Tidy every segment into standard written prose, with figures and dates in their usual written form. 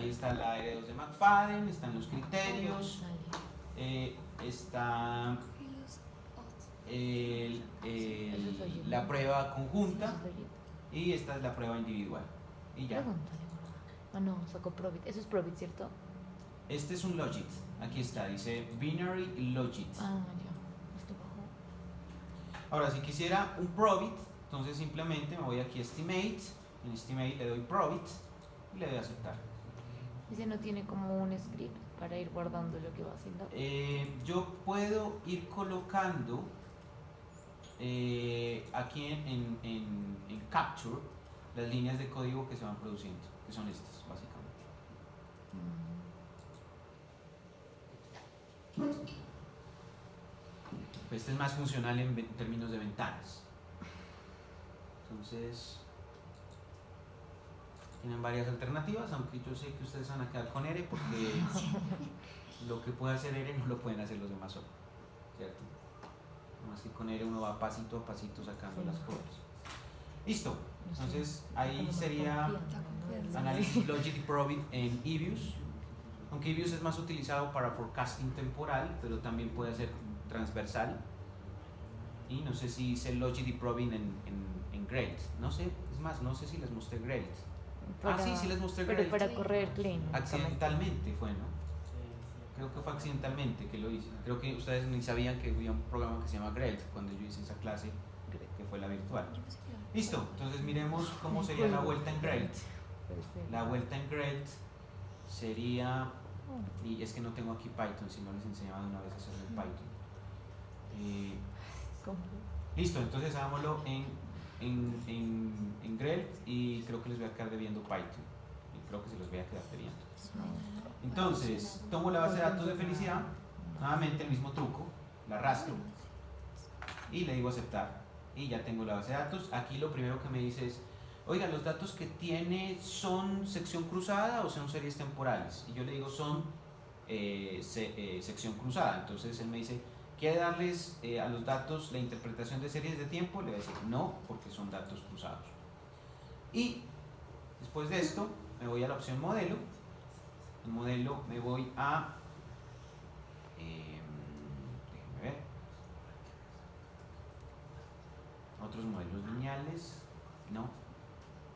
ahí está la R2 de McFadden, están los criterios, está la prueba conjunta y esta es la prueba individual. Y ya. Ah, no, sacó Probit. Eso es Probit, ¿cierto? Este es un logit. Aquí está, dice binary logit. Ah, ya. Esto bajó. Ahora, si quisiera un probit, entonces simplemente me voy aquí a estimate. En estimate le doy probit y le doy a aceptar. Ese no tiene como un script para ir guardando lo que va haciendo. Yo puedo ir colocando aquí en Capture las líneas de código que se van produciendo, que son estas, básicamente. Este es más funcional en términos de ventanas. Entonces, tienen varias alternativas, aunque yo sé que ustedes van a quedar con R porque lo que puede hacer R no lo pueden hacer los demás solo, ¿cierto? Más que con R uno va pasito a pasito sacando las cosas. Listo, entonces ahí sería análisis logic y probit en eViews, aunque eViews es más utilizado para forecasting temporal, pero también puede ser transversal. Y no sé si hice logic y probit en Gradle, no sé, es más, no sé si les mostré Gradle. Sí les mostré Gradle. Pero para correr clean. Accidentalmente fue, ¿no? Creo que fue accidentalmente que lo hice. Creo que ustedes ni sabían que había un programa que se llama Gradle cuando yo hice esa clase, que fue la virtual. Listo, entonces miremos cómo sería la vuelta en Gradle. La vuelta en Gradle sería, y es que no tengo aquí Python, si no les enseñaba de una vez a hacerlo en Python. Listo, entonces hagámoslo en Gradle y creo que les voy a quedar debiendo Python. Y creo que se los voy a quedar debiendo. Entonces, tomo la base de datos de felicidad, nuevamente el mismo truco, la arrastro y le digo aceptar. Y ya tengo la base de datos. Aquí lo primero que me dice es, oiga, los datos que tiene son sección cruzada o son series temporales. Y yo le digo son sección cruzada. Entonces él me dice, ¿quiere darles a los datos la interpretación de series de tiempo? Le voy a decir no, porque son datos cruzados. Y después de esto me voy a la opción modelo. El modelo me voy a déjenme ver otros modelos lineales, no,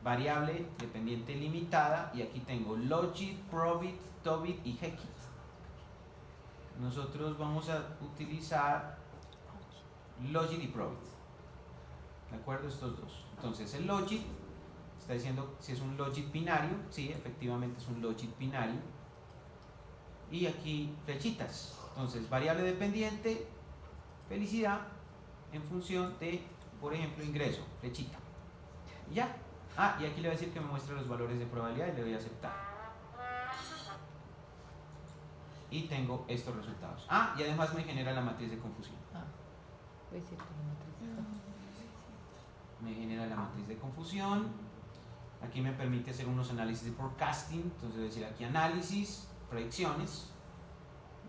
variable dependiente limitada, y aquí tengo logit, probit, tobit y hekit. Nosotros vamos a utilizar logit y probit, ¿de acuerdo? Estos dos. Entonces el logit está diciendo si es un logit binario, sí, efectivamente es un logit binario. Y aquí flechitas, entonces variable dependiente, felicidad, en función de, por ejemplo, ingreso, flechita, y ya. Y aquí le voy a decir que me muestre los valores de probabilidad y le doy a aceptar. Y tengo estos resultados. Y además me genera la matriz de confusión. Me genera la matriz de confusión. Aquí me permite hacer unos análisis de forecasting, entonces voy a decir aquí análisis, predicciones,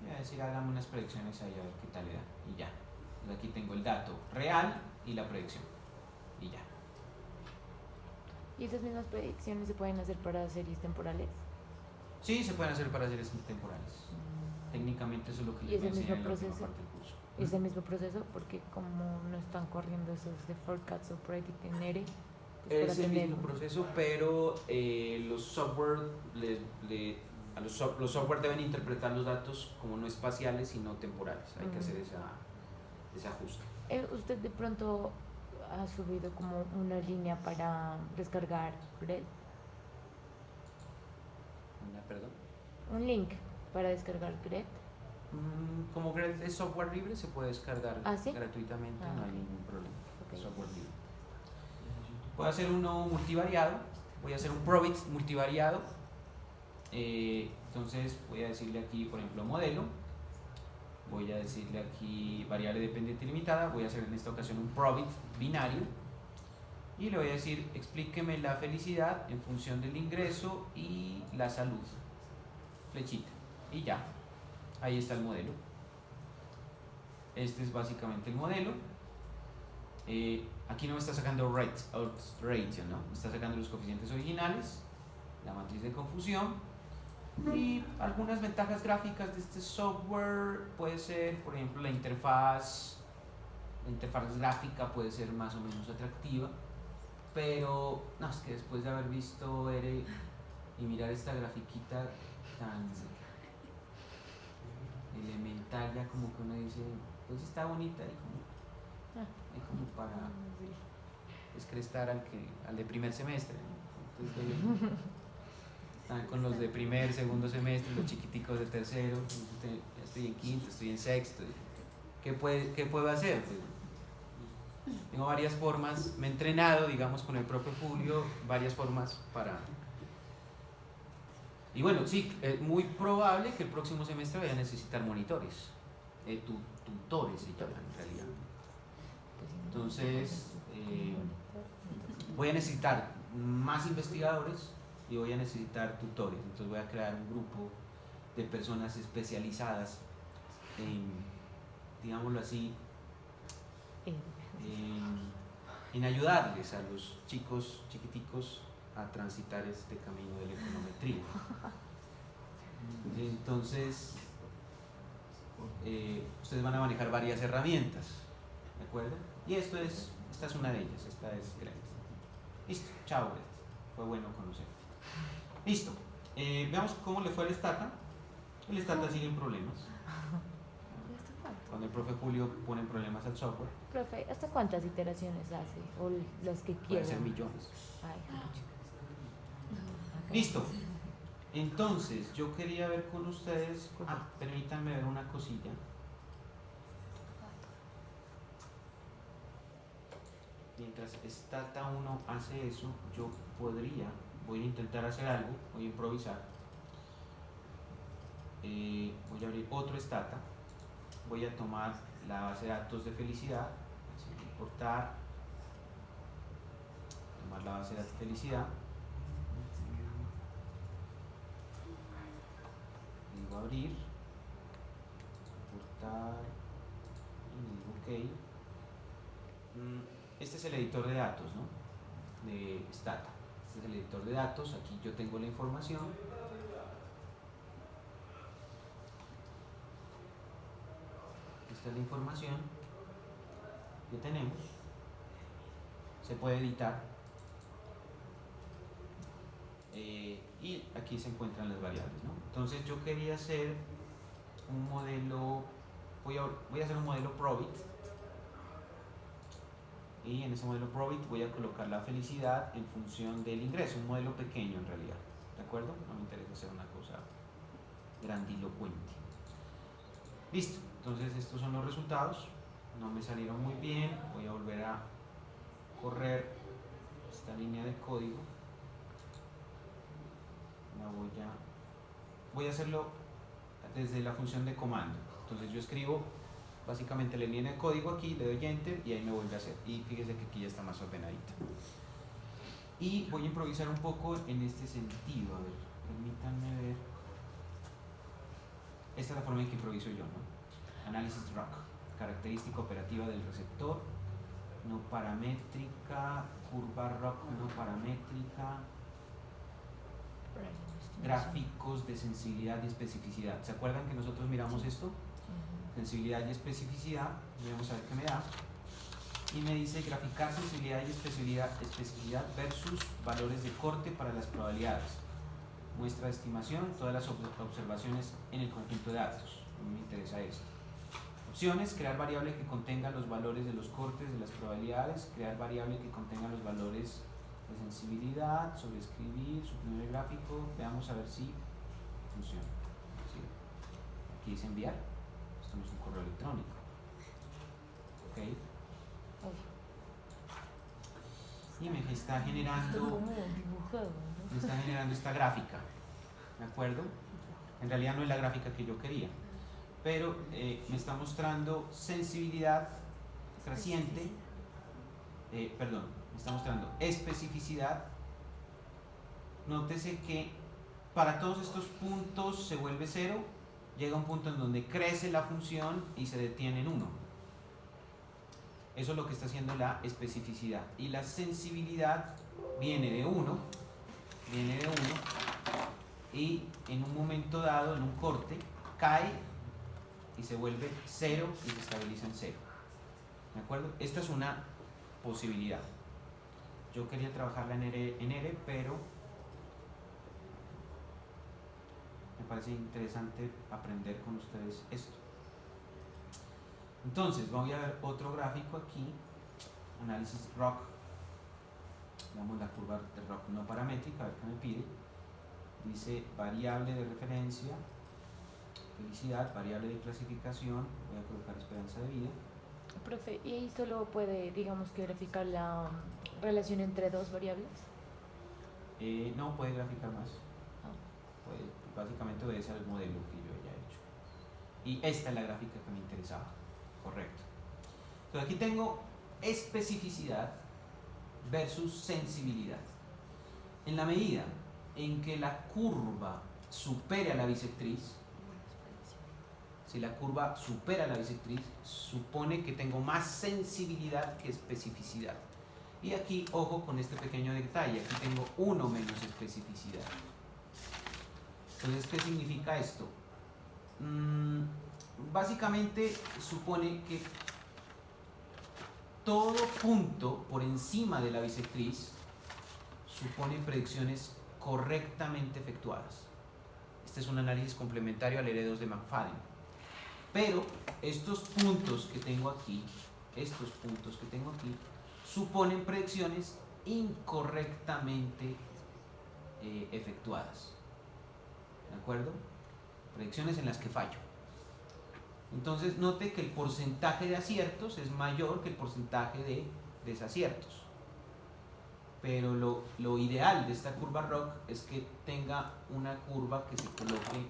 voy a decir hágame unas predicciones ahí a ver qué tal le da, y ya. Entonces aquí tengo el dato real y la predicción, y ya. ¿Y esas mismas predicciones se pueden hacer para series temporales? Sí, se pueden hacer para series temporales. Técnicamente eso es lo que les voy a enseñar en la última parte del curso. ¿Es el mismo proceso? Porque como no están corriendo esos de forecast o predict en R, es el mismo proceso, pero los software los software deben interpretar los datos como no espaciales sino temporales. Hay que hacer ese ajuste. ¿Usted de pronto ha subido como una línea para descargar Gradle? ¿Perdón? Un link para descargar Gradle. Como Gradle es software libre, se puede descargar ¿Sí? gratuitamente, no hay ningún problema. Okay. Software libre. Voy a hacer uno multivariado, voy a hacer un probit multivariado. Entonces voy a decirle aquí, por ejemplo, modelo. Voy a decirle aquí variable dependiente limitada. Voy a hacer en esta ocasión un probit binario. Y le voy a decir, explíqueme la felicidad en función del ingreso y la salud. Flechita. Y ya. Ahí está el modelo. Este es básicamente el modelo. Aquí no me está sacando ratio, ¿no? Me está sacando los coeficientes originales, la matriz de confusión Y algunas ventajas gráficas de este software puede ser, por ejemplo, la interfaz gráfica puede ser más o menos atractiva, pero no, es que después de haber visto Ere y mirar esta grafiquita tan elemental, ya como que uno dice, pues está bonita y como para descrestar al de primer semestre, ¿no? Entonces, están con los de primer, segundo semestre, los chiquiticos de tercero, ya estoy en quinto, estoy en sexto. ¿Qué puedo hacer? Pues, tengo varias formas, me he entrenado, digamos, con el profe Julio, varias formas para... Y bueno, sí, es muy probable que el próximo semestre vaya a necesitar monitores, tutores se llaman en realidad. Entonces, voy a necesitar más investigadores y voy a necesitar tutores. Entonces voy a crear un grupo de personas especializadas en, digámoslo así, en ayudarles a los chicos chiquiticos a transitar este camino de la econometría. Entonces, ustedes van a manejar varias herramientas, ¿de acuerdo? Y esta es una de ellas, esta es Grant. Listo, chao Grant, fue bueno conocerte. Listo, veamos cómo le fue al Stata. El Stata sigue en problemas. Cuando el profe Julio pone problemas al software. Profe, ¿hasta cuántas iteraciones hace? O las que quiera. Puede ser millones. Ay, listo. Entonces, yo quería ver con ustedes. Permítanme ver una cosilla. Mientras Stata 1 hace eso, yo voy a intentar hacer algo, voy a improvisar. Voy a abrir otro Stata. Voy a tomar la base de datos de felicidad, importar, tomar la base de datos de felicidad, digo abrir, importar y digo ok. Este es el editor de datos, ¿no? De Stata. Este es el editor de datos, aquí yo tengo la información. Esta es la información que tenemos. Se puede editar. Y aquí se encuentran las variables, ¿no? Entonces yo quería hacer un modelo, voy a hacer un modelo Probit. Y en ese modelo Probit voy a colocar la felicidad en función del ingreso, un modelo pequeño en realidad, ¿de acuerdo? No me interesa hacer una cosa grandilocuente. Listo, entonces estos son los resultados, no me salieron muy bien, voy a volver a correr esta línea de código, voy a hacerlo desde la función de comando. Entonces yo escribo básicamente la línea de código aquí, le doy enter y ahí me vuelve a hacer, y fíjese que aquí ya está más ordenadita. Y voy a improvisar un poco en este sentido, a ver, permítanme ver. Esta es la forma en que improviso yo, ¿no? Análisis ROC, característica operativa del receptor, no paramétrica, curva ROC no paramétrica, gráficos de sensibilidad y especificidad. ¿Se acuerdan que nosotros miramos esto? Sensibilidad y especificidad, vamos a ver qué me da. Y me dice graficar sensibilidad y especificidad versus valores de corte para las probabilidades. Muestra de estimación, todas las observaciones en el conjunto de datos. A mí me interesa esto. Opciones, crear variable que contenga los valores de los cortes de las probabilidades, crear variable que contenga los valores de sensibilidad, sobreescribir, suprimir el gráfico. Veamos a ver si funciona. ¿Sí? Aquí dice enviar. Esto no es un correo electrónico. Ok. Y me está generando esta gráfica, ¿de acuerdo? En realidad no es la gráfica que yo quería, pero me está mostrando sensibilidad creciente, me está mostrando especificidad. Nótese que para todos estos puntos se vuelve 0, llega un punto en donde crece la función y se detiene en 1. Eso es lo que está haciendo la especificidad. Y la sensibilidad viene de 1, y en un momento dado, en un corte, cae y se vuelve 0 y se estabiliza en 0. ¿De acuerdo? Esta es una posibilidad. Yo quería trabajarla en R, pero me parece interesante aprender con ustedes esto. Entonces, voy a ver otro gráfico aquí, análisis ROC. Damos la curva de ROC no paramétrica, a ver qué me pide. Dice variable de referencia, felicidad, variable de clasificación, voy a colocar esperanza de vida. Profe, ¿y ahí solo puede, digamos, que graficar la relación entre dos variables? No, puede graficar más. Ah. Puede, básicamente obedece al modelo que yo haya hecho. Y esta es la gráfica que me interesaba. Correcto. Entonces aquí tengo especificidad versus sensibilidad. En la medida en que la curva supere a la bisectriz, si la curva supera a la bisectriz, supone que tengo más sensibilidad que especificidad. Y aquí, ojo con este pequeño detalle, aquí tengo 1 menos especificidad. Entonces, ¿qué significa esto? Básicamente supone que todo punto por encima de la bisectriz supone predicciones correctamente efectuadas. Este es un análisis complementario al R2 de McFadden. Pero estos puntos que tengo aquí, suponen predicciones incorrectamente efectuadas. ¿De acuerdo? Predicciones en las que fallo. Entonces note que el porcentaje de aciertos es mayor que el porcentaje de desaciertos. Pero lo ideal de esta curva ROC es que tenga una curva que se coloque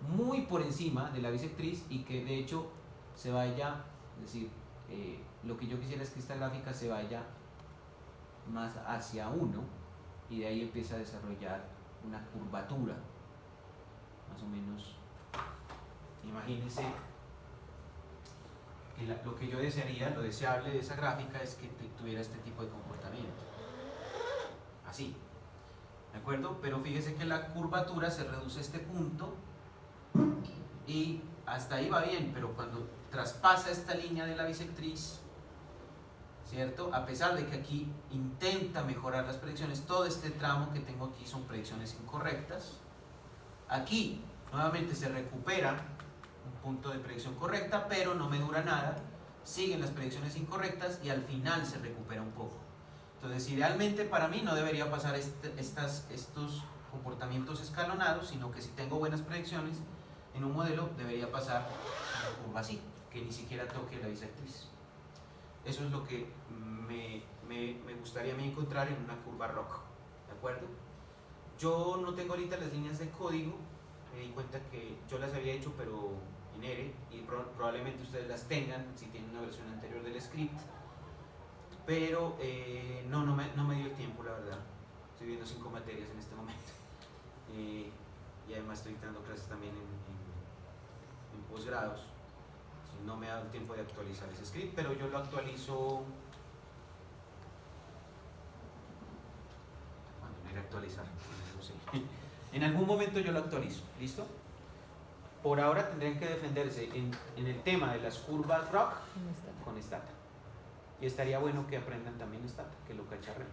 muy por encima de la bisectriz y que de hecho se vaya, es decir, lo que yo quisiera es que esta gráfica se vaya más hacia 1 y de ahí empieza a desarrollar una curvatura, más o menos. Imagínense que lo que yo desearía, lo deseable de esa gráfica es que tuviera este tipo de comportamiento, así, ¿de acuerdo? Pero fíjese que la curvatura se reduce a este punto y hasta ahí va bien, pero cuando traspasa esta línea de la bisectriz, ¿cierto? A pesar de que aquí intenta mejorar las predicciones, todo este tramo que tengo aquí son predicciones incorrectas. Aquí nuevamente se recupera un punto de predicción correcta, pero no me dura nada, siguen las predicciones incorrectas y al final se recupera un poco. Entonces, idealmente para mí no debería pasar estos comportamientos escalonados, sino que si tengo buenas predicciones en un modelo debería pasar una curva así, que ni siquiera toque la bisectriz. Eso es lo que me gustaría a mí encontrar en una curva ROC, ¿de acuerdo? Yo no tengo ahorita las líneas de código, me di cuenta que yo las había hecho pero en R y probablemente ustedes las tengan si tienen una versión anterior del script, pero no me dio el tiempo, la verdad. Estoy viendo 5 materias en este momento y además estoy dando clases también en posgrados. No me ha dado tiempo de actualizar ese script, pero yo lo actualizo. Bueno, no iré a actualizar, no sé. En algún momento yo lo actualizo, ¿listo? Por ahora tendrían que defenderse en el tema de las curvas ROC con Stata. Y estaría bueno que aprendan también Stata, que lo cacharren.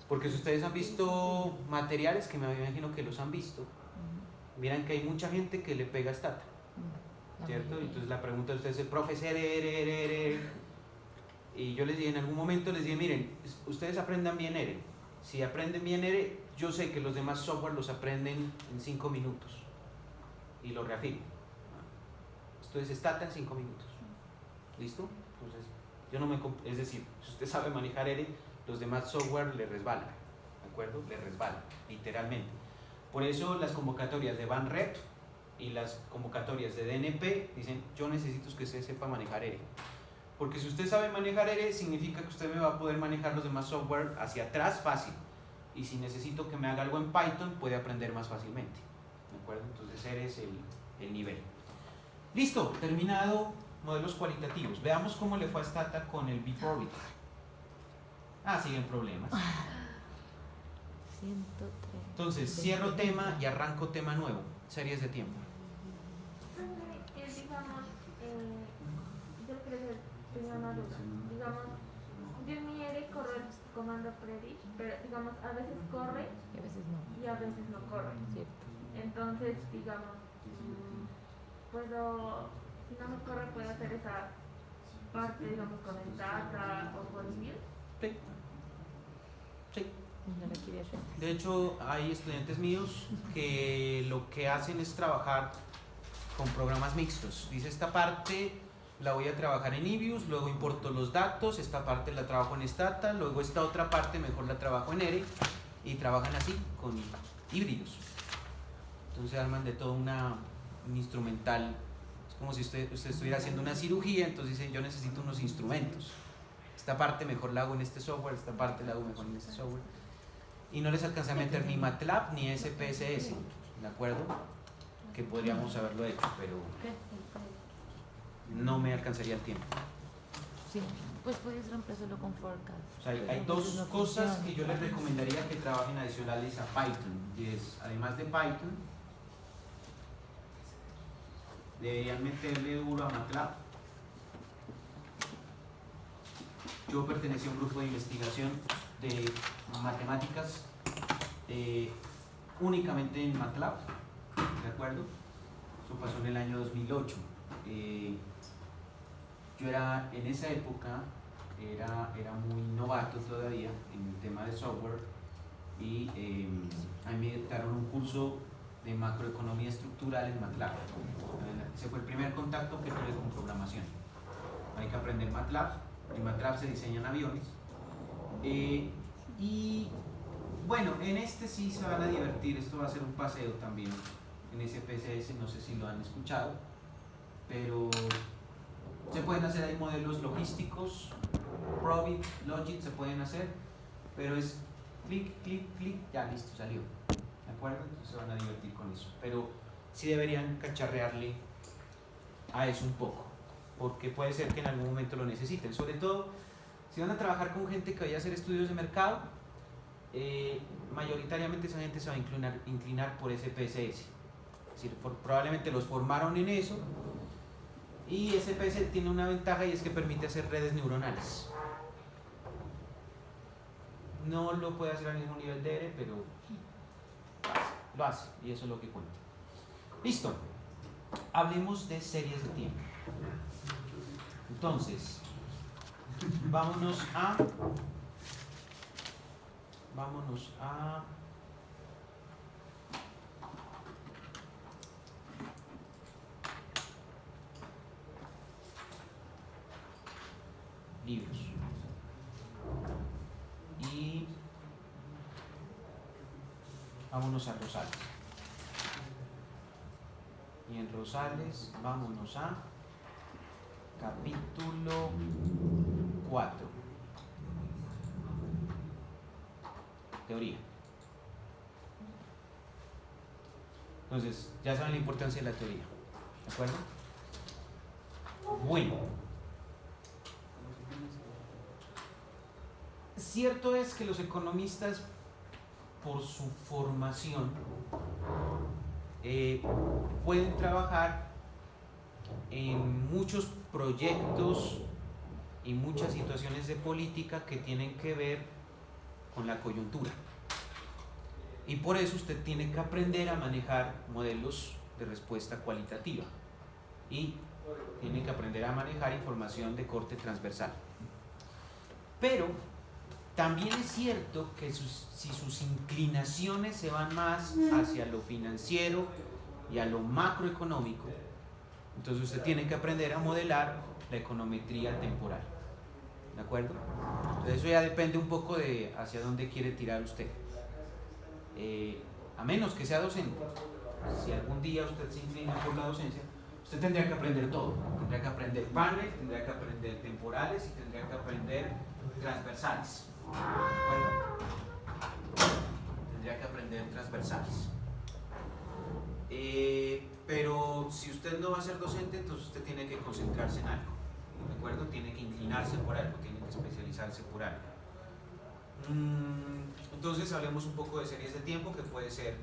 Porque si ustedes han visto materiales, que me imagino que los han visto, miran que hay mucha gente que le pega Stata, ¿cierto? Entonces la pregunta de ustedes es, profesor, y yo les dije, en algún momento les dije, miren, ustedes aprendan bien R. Si aprenden bien R, yo sé que los demás software los aprenden en 5 minutos. Y lo reafirmo. Esto es Stata en 5 minutos. ¿Listo? Entonces, yo no me... Es decir, si usted sabe manejar R, los demás software le resbalan. ¿De acuerdo? Le resbalan, literalmente. Por eso las convocatorias de BANREP y las convocatorias de DNP dicen, yo necesito que usted sepa manejar R. Porque si usted sabe manejar R, significa que usted me va a poder manejar los demás software hacia atrás fácil. Y si necesito que me haga algo en Python, puede aprender más fácilmente. ¿De acuerdo? Entonces R es el nivel. Listo, terminado modelos cualitativos. Veamos cómo le fue a Stata con el Bit-Orbit. Siguen problemas. 103. Entonces, cierro tema y arranco tema nuevo, series de tiempo. Digamos, yo creo que tenía una duda. Digamos, yo en mi ERE corro el comando predict, pero digamos, a veces corre Y a veces no. y a veces no corre. Cierto. Entonces, digamos, puedo, si no me corre, puedo hacer esa parte, digamos, con el data o con Vue. Sí. Sí. No lo quería hacer. De hecho, hay estudiantes míos que lo que hacen es trabajar con programas mixtos. Dice, esta parte la voy a trabajar en eViews, luego importo los datos, esta parte la trabajo en Stata, luego esta otra parte mejor la trabajo en ERE, y trabajan así, con híbridos. Entonces arman de todo un instrumental. Es como si usted estuviera haciendo una cirugía, entonces dice, yo necesito unos instrumentos. Esta parte mejor la hago en este software, esta parte la hago mejor en este software. Y no les alcancé a meter ni MATLAB ni SPSS, ¿de acuerdo? Que podríamos haberlo hecho, pero no me alcanzaría el tiempo. Sí, pues puedes reemplazarlo con forecast. O sea, hay dos cosas que yo les recomendaría que trabajen adicionales a Python. Y es, además de Python, deberían meterle duro a MATLAB. Yo pertenecí a un grupo de investigación de matemáticas únicamente en MATLAB, ¿de acuerdo? Eso pasó en el año 2008. Yo era, en esa época, era muy novato todavía en el tema de software y a mí me dictaron un curso de macroeconomía estructural en MATLAB. Ese fue el primer contacto que tuve con programación. Hay que aprender MATLAB. En MATLAB se diseñan aviones. Y bueno, en este sí se van a divertir. Esto va a ser un paseo también en SPSS, no sé si lo han escuchado, pero se pueden hacer ahí modelos logísticos, Probit, Logit se pueden hacer, pero es clic, clic, clic, ya listo, salió. ¿De acuerdo? Entonces se van a divertir con eso. Pero sí deberían cacharrearle a eso un poco, porque puede ser que en algún momento lo necesiten. Sobre todo, si van a trabajar con gente que vaya a hacer estudios de mercado, mayoritariamente esa gente se va a inclinar por SPSS. Es decir, probablemente los formaron en eso, y SPSS tiene una ventaja y es que permite hacer redes neuronales. No lo puede hacer al mismo nivel de ERE, pero lo hace, y eso es lo que cuenta. Listo. Hablemos de series de tiempo. Entonces, vámonos a libros. Y vámonos a Rosales. Y en Rosales vámonos a capítulo 4. Teoría. Entonces, ya saben la importancia de la teoría. ¿De acuerdo? Bueno. Cierto es que los economistas, por su formación, pueden trabajar en muchos proyectos y muchas situaciones de política que tienen que ver con la coyuntura. Y por eso usted tiene que aprender a manejar modelos de respuesta cualitativa y tiene que aprender a manejar información de corte transversal. Pero también es cierto que si sus inclinaciones se van más hacia lo financiero y a lo macroeconómico, entonces usted tiene que aprender a modelar la econometría temporal. ¿De acuerdo? Entonces eso ya depende un poco de hacia dónde quiere tirar usted. A menos que sea docente. Si algún día usted se inclina por la docencia, usted tendría que aprender todo. Tendría que aprender panel, tendría que aprender temporales y tendría que aprender transversales. Tendría que aprender transversales. Pero si usted no va a ser docente, entonces usted tiene que concentrarse en algo. ¿De acuerdo? Tiene que inclinarse por algo, tiene que especializarse por algo. Entonces hablemos un poco de series de tiempo, que puede ser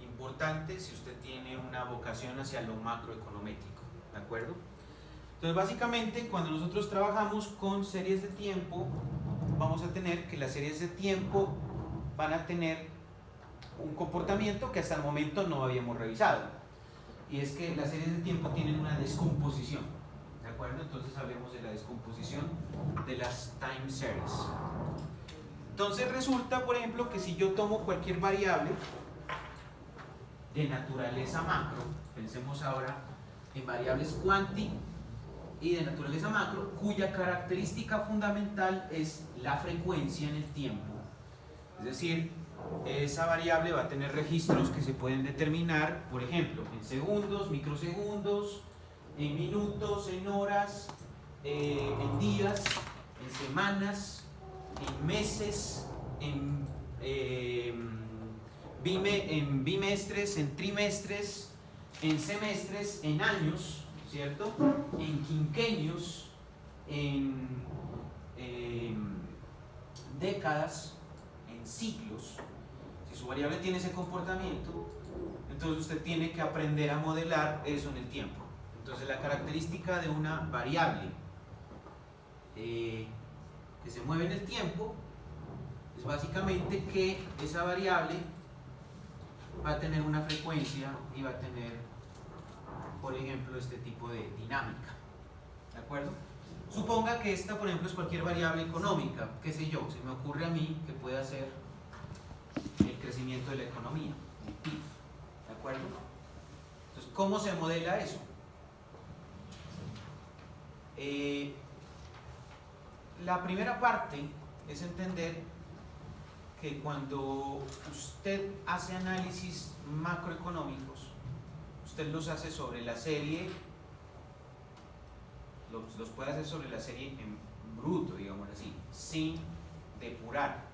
importante si usted tiene una vocación hacia lo macroeconométrico, ¿de acuerdo? Entonces básicamente cuando nosotros trabajamos con series de tiempo, vamos a tener que las series de tiempo van a tener un comportamiento que hasta el momento no habíamos revisado, y es que las series de tiempo tienen una descomposición, ¿de acuerdo? Entonces hablemos de la descomposición de las time series. Entonces resulta, por ejemplo, que si yo tomo cualquier variable de naturaleza macro, pensemos ahora en variables cuanti y de naturaleza macro, cuya característica fundamental es la frecuencia en el tiempo. Es decir, esa variable va a tener registros que se pueden determinar, por ejemplo, en segundos, microsegundos, en minutos, en horas, en días, en semanas, en meses, en bimestres, en trimestres, en semestres, en años, ¿cierto? En quinquenios, en décadas, en ciclos. Si su variable tiene ese comportamiento, entonces usted tiene que aprender a modelar eso en el tiempo. Entonces la característica de una variable que se mueve en el tiempo es básicamente que esa variable va a tener una frecuencia y va a tener, por ejemplo, este tipo de dinámica, ¿de acuerdo? Suponga que esta, por ejemplo, es cualquier variable económica, qué sé yo, se me ocurre a mí que pueda ser el crecimiento de la economía, el PIB, ¿de acuerdo? Entonces, ¿cómo se modela eso? La primera parte es entender que cuando usted hace análisis macroeconómicos, usted los hace sobre la serie, los puede hacer sobre la serie en bruto, digamos así, sin depurar.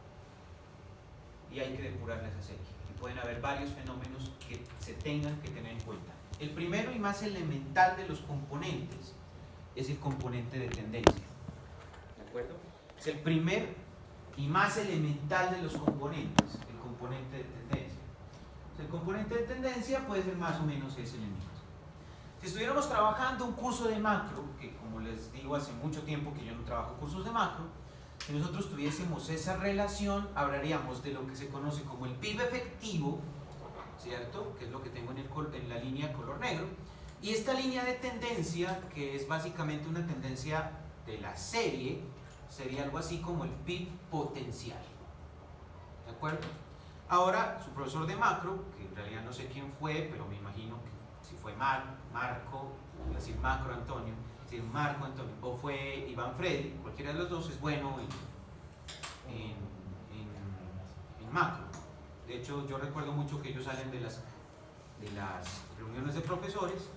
Y hay que depurar esa serie. Y pueden haber varios fenómenos que se tengan que tener en cuenta. El primero y más elemental de los componentes es el componente de tendencia. ¿De acuerdo? Es el primer y más elemental de los componentes, el componente de tendencia. El componente de tendencia puede ser más o menos ese elemento. Si estuviéramos trabajando un curso de macro, que como les digo hace mucho tiempo que yo no trabajo cursos de macro, si nosotros tuviésemos esa relación, hablaríamos de lo que se conoce como el PIB efectivo, ¿cierto? Que es lo que tengo en la línea color negro, y esta línea de tendencia, que es básicamente una tendencia de la serie, sería algo así como el PIB potencial, ¿de acuerdo? Ahora, su profesor de macro, que en realidad no sé quién fue, pero me imagino que si fue Marco, voy a decir Macro Antonio, si Marco Antonio, o fue Iván Freddy, cualquiera de los dos es bueno en macro. De hecho, yo recuerdo mucho que ellos salen de las reuniones de profesores,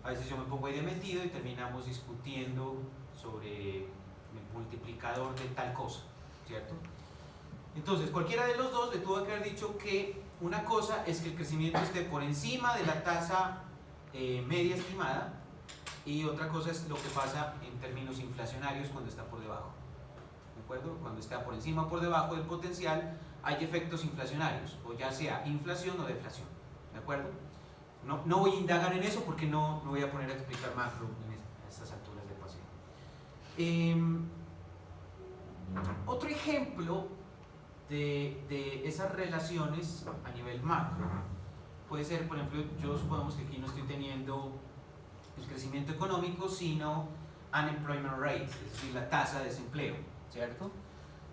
a veces yo me pongo ahí de metido y terminamos discutiendo sobre el multiplicador de tal cosa, ¿cierto? Entonces, cualquiera de los dos le tuvo que haber dicho que una cosa es que el crecimiento esté por encima de la tasa media estimada, y otra cosa es lo que pasa en términos inflacionarios cuando está por debajo, ¿de acuerdo? Cuando está por encima o por debajo del potencial hay efectos inflacionarios, o ya sea inflación o deflación, ¿de acuerdo? No voy a indagar en eso porque no me voy a poner a explicar macro en estas alturas del paseo. Otro ejemplo de esas relaciones a nivel macro puede ser, por ejemplo, yo supongamos que aquí no estoy teniendo el crecimiento económico, sino unemployment rate, es decir, la tasa de desempleo, ¿cierto?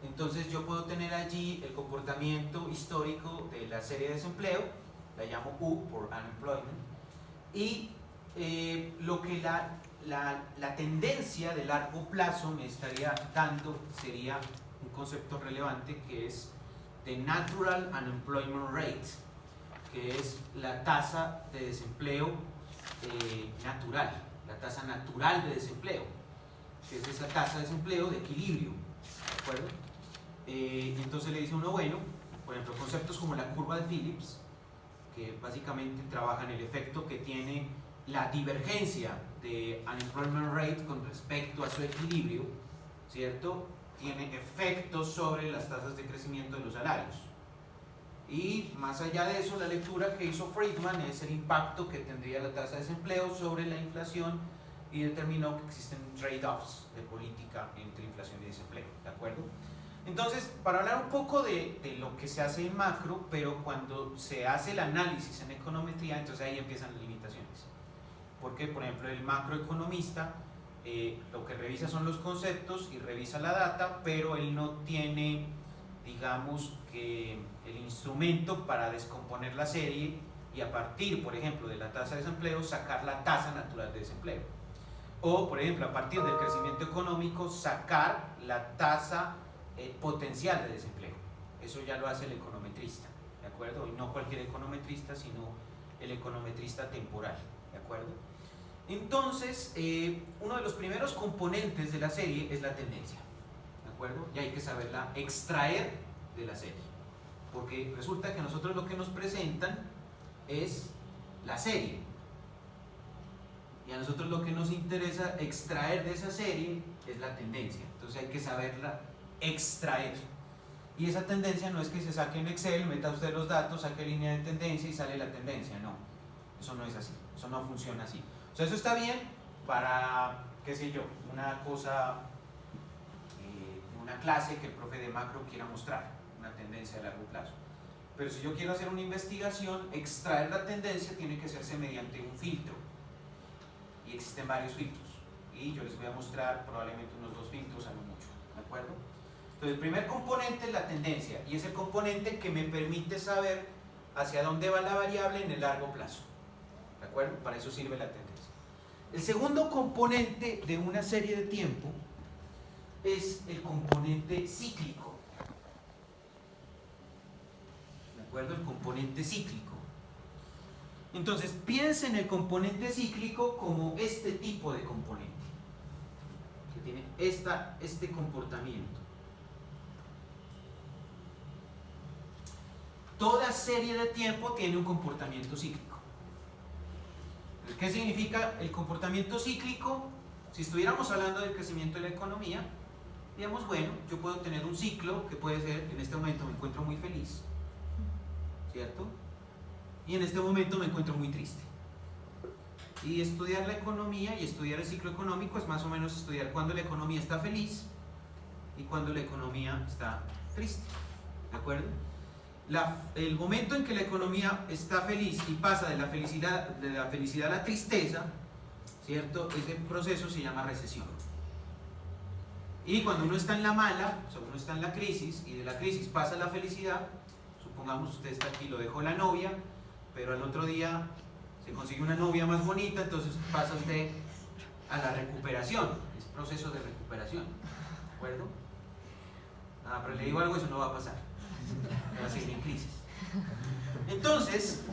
Entonces yo puedo tener allí el comportamiento histórico de la serie de desempleo, la llamo U por unemployment, y lo que la tendencia de largo plazo me estaría dando sería un concepto relevante, que es the natural unemployment rate, que es la tasa de desempleo natural, la tasa natural de desempleo, que es esa tasa de desempleo de equilibrio, ¿de acuerdo? Entonces le dice uno, bueno, por ejemplo, conceptos como la curva de Phillips, que básicamente trabajan el efecto que tiene la divergencia de unemployment rate con respecto a su equilibrio, ¿cierto? tiene efectos sobre las tasas de crecimiento de los salarios. Y más allá de eso, la lectura que hizo Friedman es el impacto que tendría la tasa de desempleo sobre la inflación y determinó que existen trade-offs de política entre inflación y desempleo, ¿de acuerdo? Entonces, para hablar un poco de lo que se hace en macro, pero cuando se hace el análisis en econometría, entonces ahí empiezan las limitaciones. Porque, por ejemplo, el macroeconomista lo que revisa son los conceptos y revisa la data, pero él no tiene, digamos, que el instrumento para descomponer la serie y a partir, por ejemplo, de la tasa de desempleo, sacar la tasa natural de desempleo. O, por ejemplo, a partir del crecimiento económico, sacar la tasa potencial de desempleo. Eso ya lo hace el econometrista, ¿de acuerdo? Y no cualquier econometrista, sino el econometrista temporal, ¿de acuerdo? Entonces, uno de los primeros componentes de la serie es la tendencia, ¿de acuerdo? Y hay que saberla extraer de la serie, porque resulta que a nosotros lo que nos presentan es la serie, y a nosotros lo que nos interesa extraer de esa serie es la tendencia. Entonces hay que saberla extraer, y esa tendencia no es que se saque en Excel, meta usted los datos, saque línea de tendencia y sale la tendencia. No, eso no es así, eso no funciona así. O sea, eso está bien para, qué sé yo, una cosa, una clase que el profe de macro quiera mostrar, una tendencia a largo plazo. Pero si yo quiero hacer una investigación, extraer la tendencia tiene que hacerse mediante un filtro, y existen varios filtros, y yo les voy a mostrar probablemente unos 2 filtros a lo mucho, ¿de acuerdo? Entonces, el primer componente es la tendencia, y es el componente que me permite saber hacia dónde va la variable en el largo plazo, ¿de acuerdo? Para eso sirve la tendencia. El segundo componente de una serie de tiempo es el componente cíclico, ¿de acuerdo? El componente cíclico. Entonces, piensa en el componente cíclico como este tipo de componente, que tiene este comportamiento. Toda serie de tiempo tiene un comportamiento cíclico. ¿Qué significa el comportamiento cíclico? Si estuviéramos hablando del crecimiento de la economía, digamos, bueno, yo puedo tener un ciclo que puede ser, en este momento me encuentro muy feliz, ¿cierto? Y en este momento me encuentro muy triste. Y estudiar la economía y estudiar el ciclo económico es más o menos estudiar cuando la economía está feliz y cuando la economía está triste, ¿de acuerdo? El momento en que la economía está feliz y pasa de la felicidad a la tristeza, ¿cierto? Ese proceso se llama recesión. Y cuando uno está en la mala, o sea, uno está en la crisis y de la crisis pasa a la felicidad, supongamos usted está aquí, lo dejó la novia, pero al otro día se consigue una novia más bonita, entonces pasa usted a la recuperación, es proceso de recuperación, ¿de acuerdo? Pero le digo algo, eso no va a pasar, va a seguir en crisis. Entonces,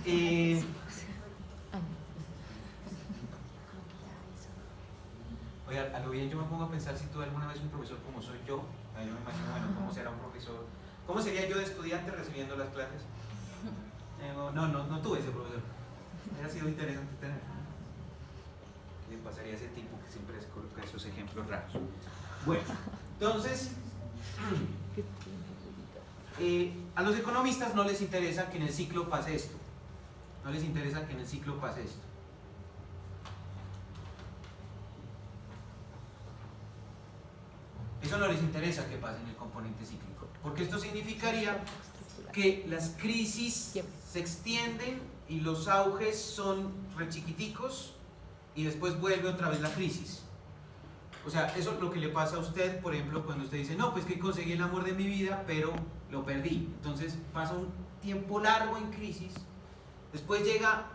oiga, a lo bien yo me pongo a pensar si tuve alguna vez un profesor como soy yo, me imagino, bueno, cómo será un profesor, cómo sería yo de estudiante recibiendo las clases. No tuve ese profesor. Hubiera sido interesante tener. ¿Qué le pasaría a ese tipo que siempre coloca esos ejemplos raros? Bueno, entonces, a los economistas no les interesa que en el ciclo pase esto. No les interesa que en el ciclo pase esto. Eso no les interesa que pase en el componente cíclico, porque esto significaría que las crisis se extienden y los auges son re chiquiticos y después vuelve otra vez la crisis. O sea, eso es lo que le pasa a usted, por ejemplo, cuando usted dice, no, pues que conseguí el amor de mi vida, pero lo perdí. Entonces pasa un tiempo largo en crisis, después llega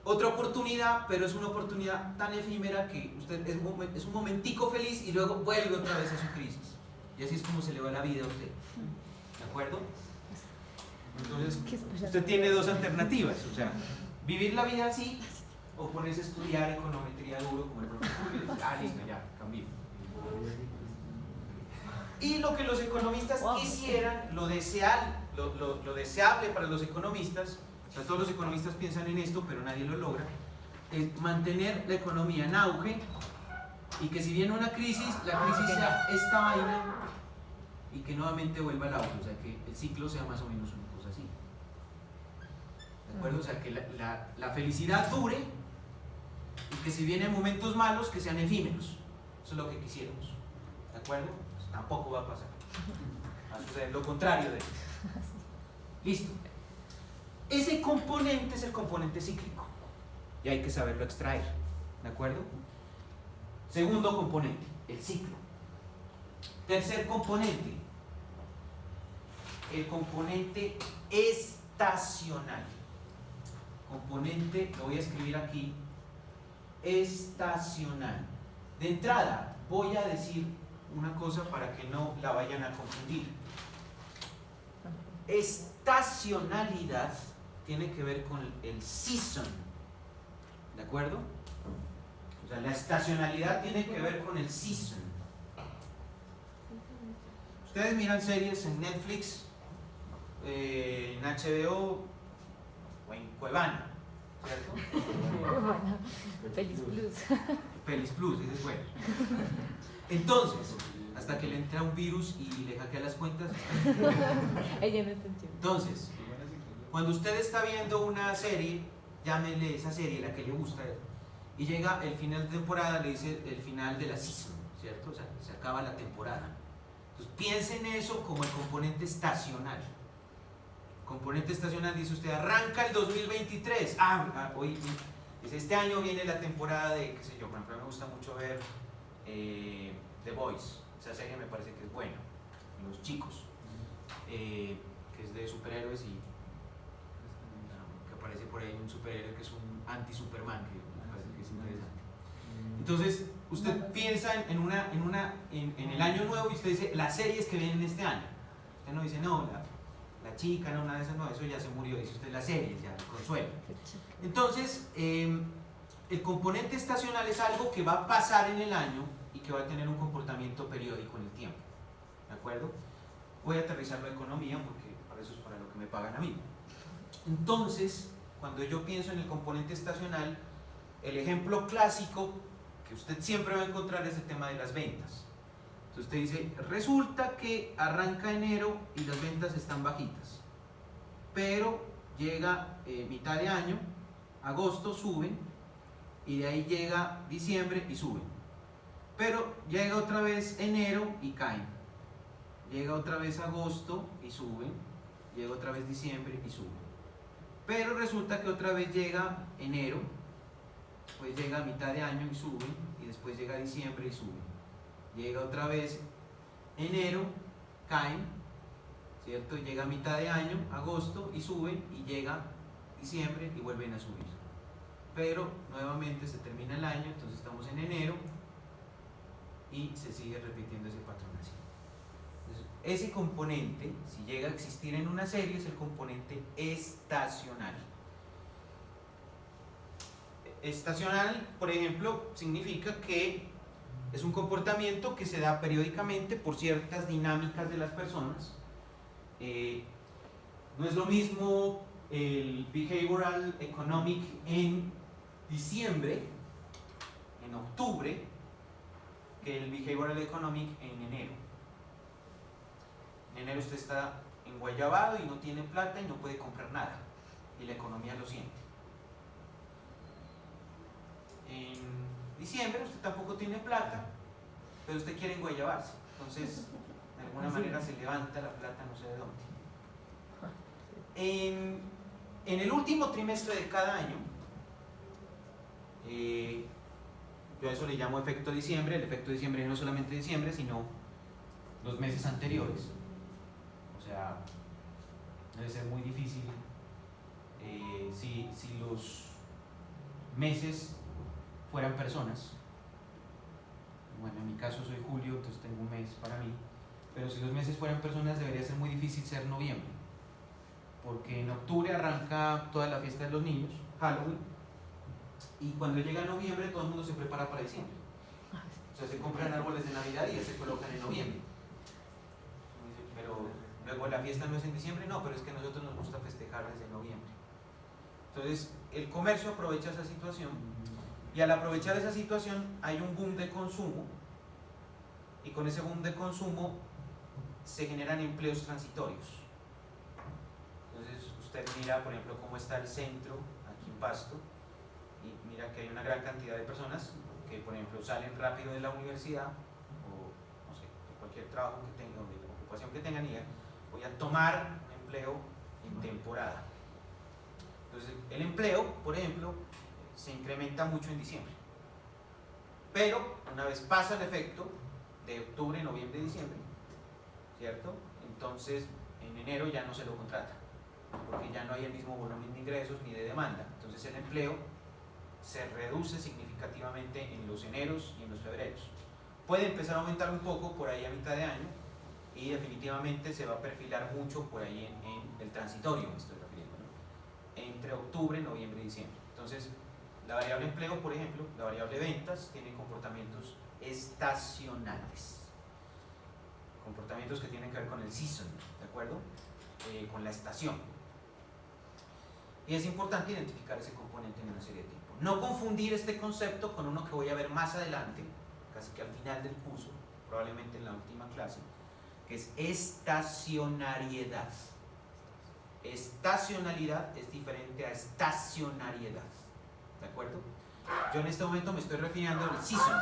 otra oportunidad, pero es una oportunidad tan efímera que usted es un momentico feliz y luego vuelve otra vez a su crisis. Y así es como se le va la vida a usted. ¿De acuerdo? Entonces, usted tiene dos alternativas, o sea, vivir la vida así o ponerse a estudiar econometría duro como el profesor y decir, listo, ya, cambié. Y lo que los economistas quisieran, lo deseable para los economistas, o sea, todos los economistas piensan en esto, pero nadie lo logra, es mantener la economía en auge y que si viene una crisis, la crisis sea esta vaina y que nuevamente vuelva al auge, o sea que el ciclo sea más o menos una cosa así. ¿De acuerdo? O sea que la felicidad dure y que si vienen momentos malos que sean efímeros. Eso es lo que quisiéramos. ¿De acuerdo? Pues tampoco va a pasar. Va a suceder lo contrario de eso. Listo. Ese componente es el componente cíclico y hay que saberlo extraer. ¿De acuerdo? Segundo componente, el ciclo. Tercer componente, el componente estacional. Componente, lo voy a escribir aquí, estacional. De entrada, voy a decir una cosa para que no la vayan a confundir. Estacionalidad tiene que ver con el season, ¿de acuerdo? O sea, la estacionalidad tiene que ver con el season. Ustedes miran series en Netflix, en HBO o en Cuevana, ¿cierto? Bueno, Pelis Plus. Pelis Plus, ese es bueno. Entonces, hasta que le entra un virus y le hackea las cuentas. Ella no entendió. Entonces, cuando usted está viendo una serie, llámele esa serie, la que le gusta, y llega el final de temporada, le dice el final de la season, ¿cierto? O sea, se acaba la temporada. Entonces, piense en eso como el componente estacional. Componente estacional, dice usted, arranca el 2023. Hoy, dice, este año viene la temporada de, qué sé yo, por ejemplo, me gusta mucho ver The Boys. Esa serie me parece que es buena. Los chicos. Que es de superhéroes y que aparece por ahí un superhéroe que es un anti-Superman, que me parece que es interesante. Entonces, usted piensa en el año nuevo y usted dice las series que vienen este año. Usted no dice, no, la chica, no, nada de eso, no, eso ya se murió. Dice usted las series, ya, el consuelo. Entonces, el componente estacional es algo que va a pasar en el año y que va a tener un comportamiento periódico en el tiempo. ¿De acuerdo? Voy a aterrizarlo a economía porque para eso es para lo que me pagan a mí. Entonces, cuando yo pienso en el componente estacional, el ejemplo clásico que usted siempre va a encontrar es el tema de las ventas. Entonces usted dice, resulta que arranca enero y las ventas están bajitas, pero llega mitad de año, agosto suben, y de ahí llega diciembre y suben. Pero llega otra vez enero y caen. Llega otra vez agosto y suben. Llega otra vez diciembre y suben. Pero resulta que otra vez llega enero, pues llega a mitad de año y suben, y después llega diciembre y suben. Llega otra vez enero, caen, ¿cierto? Llega a mitad de año, agosto, y suben, y llega diciembre y vuelven a subir. Pero nuevamente se termina el año, entonces estamos en enero y se sigue repitiendo ese patrón así. Entonces, ese componente, si llega a existir en una serie, es el componente estacional. Estacional, por ejemplo, significa que es un comportamiento que se da periódicamente por ciertas dinámicas de las personas. No es lo mismo el behavioral economic en diciembre, en octubre, que el behavioral economic en enero. En enero usted está enguayabado y no tiene plata y no puede comprar nada, y la economía lo siente. En diciembre usted tampoco tiene plata, pero usted quiere enguayabarse, entonces de alguna manera se levanta la plata no sé de dónde. En el último trimestre de cada año, yo a eso le llamo efecto diciembre. El efecto diciembre no es solamente diciembre, sino los meses anteriores. O sea, debe ser muy difícil si los meses fueran personas. Bueno, en mi caso soy julio, entonces tengo un mes para mí. Pero si los meses fueran personas, debería ser muy difícil ser noviembre. Porque en octubre arranca toda la fiesta de los niños, Halloween. Y cuando llega noviembre, todo el mundo se prepara para diciembre. O sea, se compran árboles de Navidad y ya se colocan en noviembre. Pero luego la fiesta no es en diciembre, no, pero es que a nosotros nos gusta festejar desde noviembre. Entonces, el comercio aprovecha esa situación, y al aprovechar esa situación hay un boom de consumo, y con ese boom de consumo se generan empleos transitorios. Entonces usted mira, por ejemplo, cómo está el centro aquí en Pasto, y mira que hay una gran cantidad de personas que, por ejemplo, salen rápido de la universidad o, no sé, de cualquier trabajo que tengan, de la ocupación que tengan, y digan, voy a tomar un empleo en temporada. Entonces el empleo, por ejemplo, se incrementa mucho en diciembre, pero una vez pasa el efecto de octubre, noviembre, diciembre, ¿cierto? Entonces en enero ya no se lo contrata, porque ya no hay el mismo volumen de ingresos ni de demanda. Entonces el empleo se reduce significativamente en los eneros y en los febreros. Puede empezar a aumentar un poco por ahí a mitad de año, y definitivamente se va a perfilar mucho por ahí en el transitorio, me estoy refiriendo, ¿no? Entre octubre, noviembre y diciembre. Entonces la variable empleo, por ejemplo, la variable ventas, tiene comportamientos estacionales, comportamientos que tienen que ver con el season, ¿de acuerdo? Con la estación. Y es importante identificar ese componente en una serie de tiempo. No confundir este concepto con uno que voy a ver más adelante, casi que al final del curso, probablemente en la última clase, que es estacionariedad. Estacionalidad es diferente a estacionariedad, ¿de acuerdo? Yo en este momento me estoy refiriendo al season,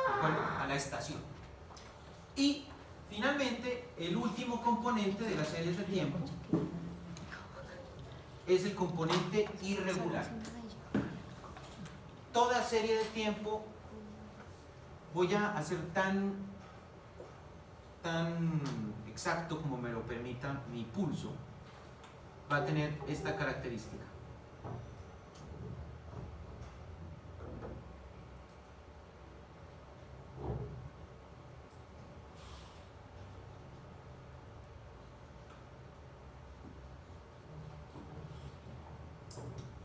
¿de acuerdo? A la estación. Y finalmente, el último componente de las series de tiempo es el componente irregular. Toda serie de tiempo, voy a hacer tan exacto como me lo permita mi pulso, va a tener esta característica.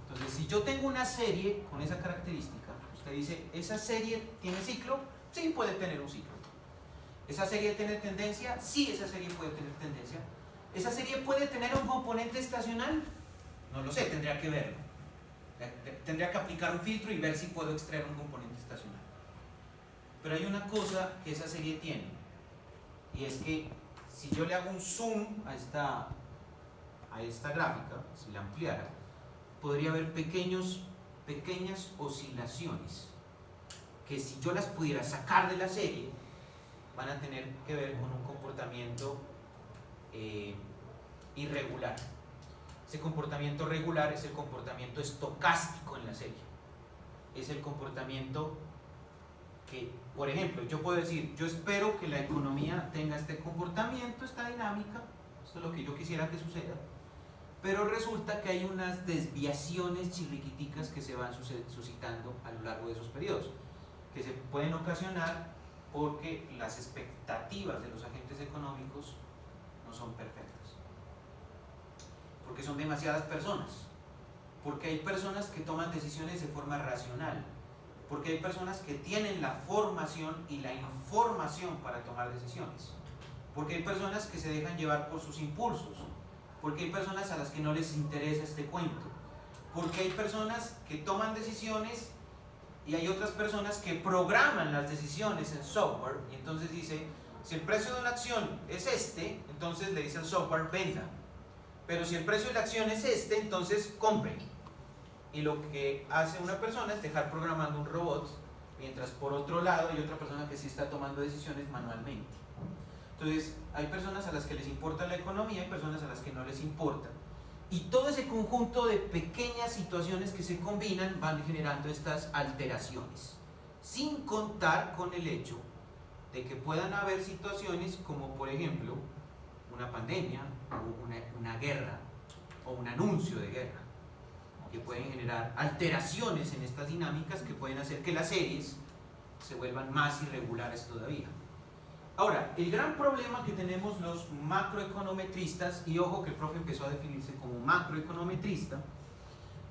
Entonces, si yo tengo una serie con esa característica, usted dice, ¿esa serie tiene ciclo? Sí, puede tener un ciclo. ¿Esa serie tiene tendencia? Sí, esa serie puede tener tendencia. ¿Esa serie puede tener un componente estacional? No lo sé, tendría que verlo. Tendría que aplicar un filtro y ver si puedo extraer un componente estacional. Pero hay una cosa que esa serie tiene, y es que si yo le hago un zoom a esta gráfica, si la ampliara, podría haber pequeñas oscilaciones que, si yo las pudiera sacar de la serie, van a tener que ver con un comportamiento irregular. Ese comportamiento regular es el comportamiento estocástico en la serie. Es el comportamiento que, por ejemplo, yo puedo decir, yo espero que la economía tenga este comportamiento, esta dinámica, esto es lo que yo quisiera que suceda, pero resulta que hay unas desviaciones chirriquiticas que se van suscitando a lo largo de esos periodos, que se pueden ocasionar porque las expectativas de los agentes económicos no son perfectas, porque son demasiadas personas, porque hay personas que toman decisiones de forma racional, porque hay personas que tienen la formación y la información para tomar decisiones, porque hay personas que se dejan llevar por sus impulsos, porque hay personas a las que no les interesa este cuento, porque hay personas que toman decisiones y hay otras personas que programan las decisiones en software, y entonces dice, si el precio de una acción es este, entonces le dice al software, venda, pero si el precio de la acción es este, entonces compre. Y lo que hace una persona es dejar programando un robot, mientras por otro lado hay otra persona que sí está tomando decisiones manualmente. Entonces hay personas a las que les importa la economía, hay personas a las que no les importa, y todo ese conjunto de pequeñas situaciones que se combinan van generando estas alteraciones, sin contar con el hecho de que puedan haber situaciones como, por ejemplo, una pandemia o una guerra o un anuncio de guerra, que pueden generar alteraciones en estas dinámicas que pueden hacer que las series se vuelvan más irregulares todavía. Ahora, el gran problema que tenemos los macroeconometristas, y ojo que el profe empezó a definirse como macroeconometrista,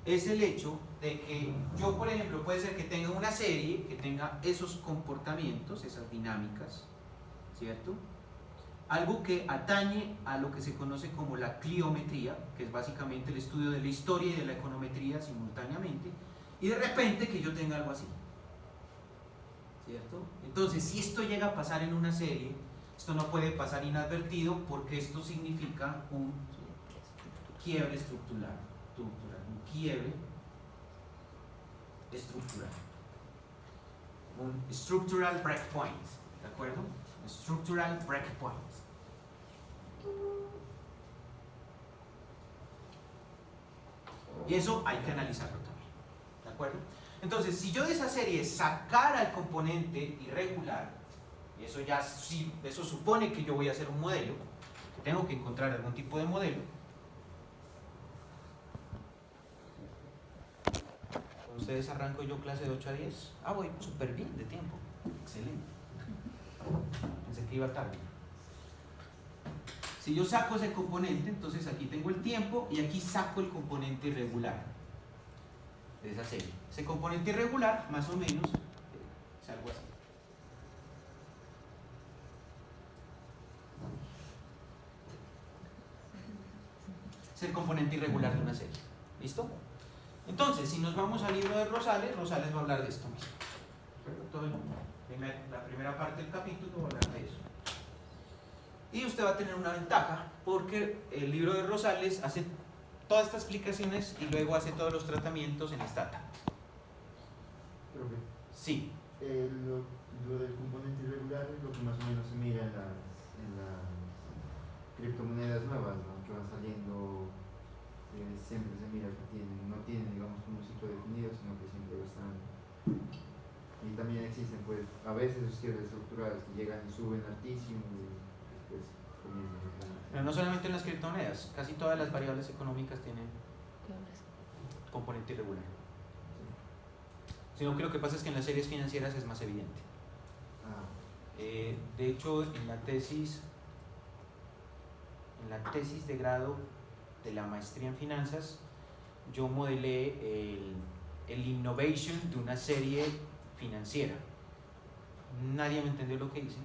es el hecho de que yo, por ejemplo, puede ser que tenga una serie que tenga esos comportamientos, esas dinámicas, ¿cierto? Algo que atañe a lo que se conoce como la cliometría, que es básicamente el estudio de la historia y de la econometría simultáneamente, y de repente que yo tenga algo así, ¿cierto? Entonces, si esto llega a pasar en una serie, Esto no puede pasar inadvertido porque esto significa un quiebre estructural, un quiebre estructural, un structural breakpoint, ¿de acuerdo? Structural breakpoint. Y eso hay que analizarlo también, ¿de acuerdo? Entonces, si yo de esa serie sacara el componente irregular, y eso ya sí, eso supone que yo voy a hacer un modelo, que tengo que encontrar algún tipo de modelo. Con ustedes arranco yo clase de 8 a 10. Ah, voy súper bien de tiempo. Excelente. Pensé que iba tarde. Si yo saco ese componente, entonces aquí tengo el tiempo y aquí saco el componente irregular de esa serie. Ese componente irregular, más o menos, es algo así. Es el componente irregular de una serie. ¿Listo? Entonces, si nos vamos al libro de Rosales, Rosales va a hablar de esto mismo. La primera parte del capítulo va a hablar de eso. Y usted va a tener una ventaja, porque el libro de Rosales hace todas estas explicaciones y luego hace todos los tratamientos en Stata. Profe, Sí. lo del componente irregular es lo que más o menos se mira en las criptomonedas nuevas, ¿no? Que van saliendo, siempre se mira que no tienen, digamos, como un ciclo definido, sino que siempre están. Y también existen, pues, a veces esos quiebres estructurales que llegan y suben altísimo y después comienzan a... Pero no solamente en las criptomonedas, casi todas las variables económicas tienen componente irregular. Sino que lo que pasa es que en las series financieras es más evidente. De hecho, en la tesis de grado de la maestría en finanzas, yo modelé el innovation de una serie financiera. Nadie me entendió lo que hice.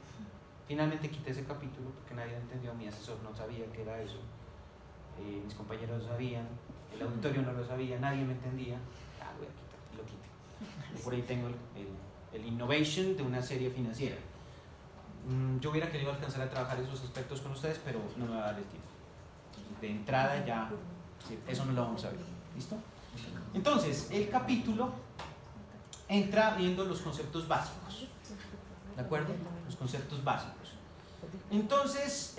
Finalmente quité ese capítulo porque nadie entendió. Mi asesor no sabía qué era eso, mis compañeros no sabían, el auditorio no lo sabía, nadie me entendía. Voy a quitar, lo quité. Por ahí tengo el innovation de una serie financiera. Yo hubiera querido alcanzar a trabajar esos aspectos con ustedes, pero no me va a dar el tiempo. De entrada ya, eso no lo vamos a ver. ¿Listo? Entonces, el capítulo entra viendo los conceptos básicos. ¿De acuerdo? Los conceptos básicos. Entonces,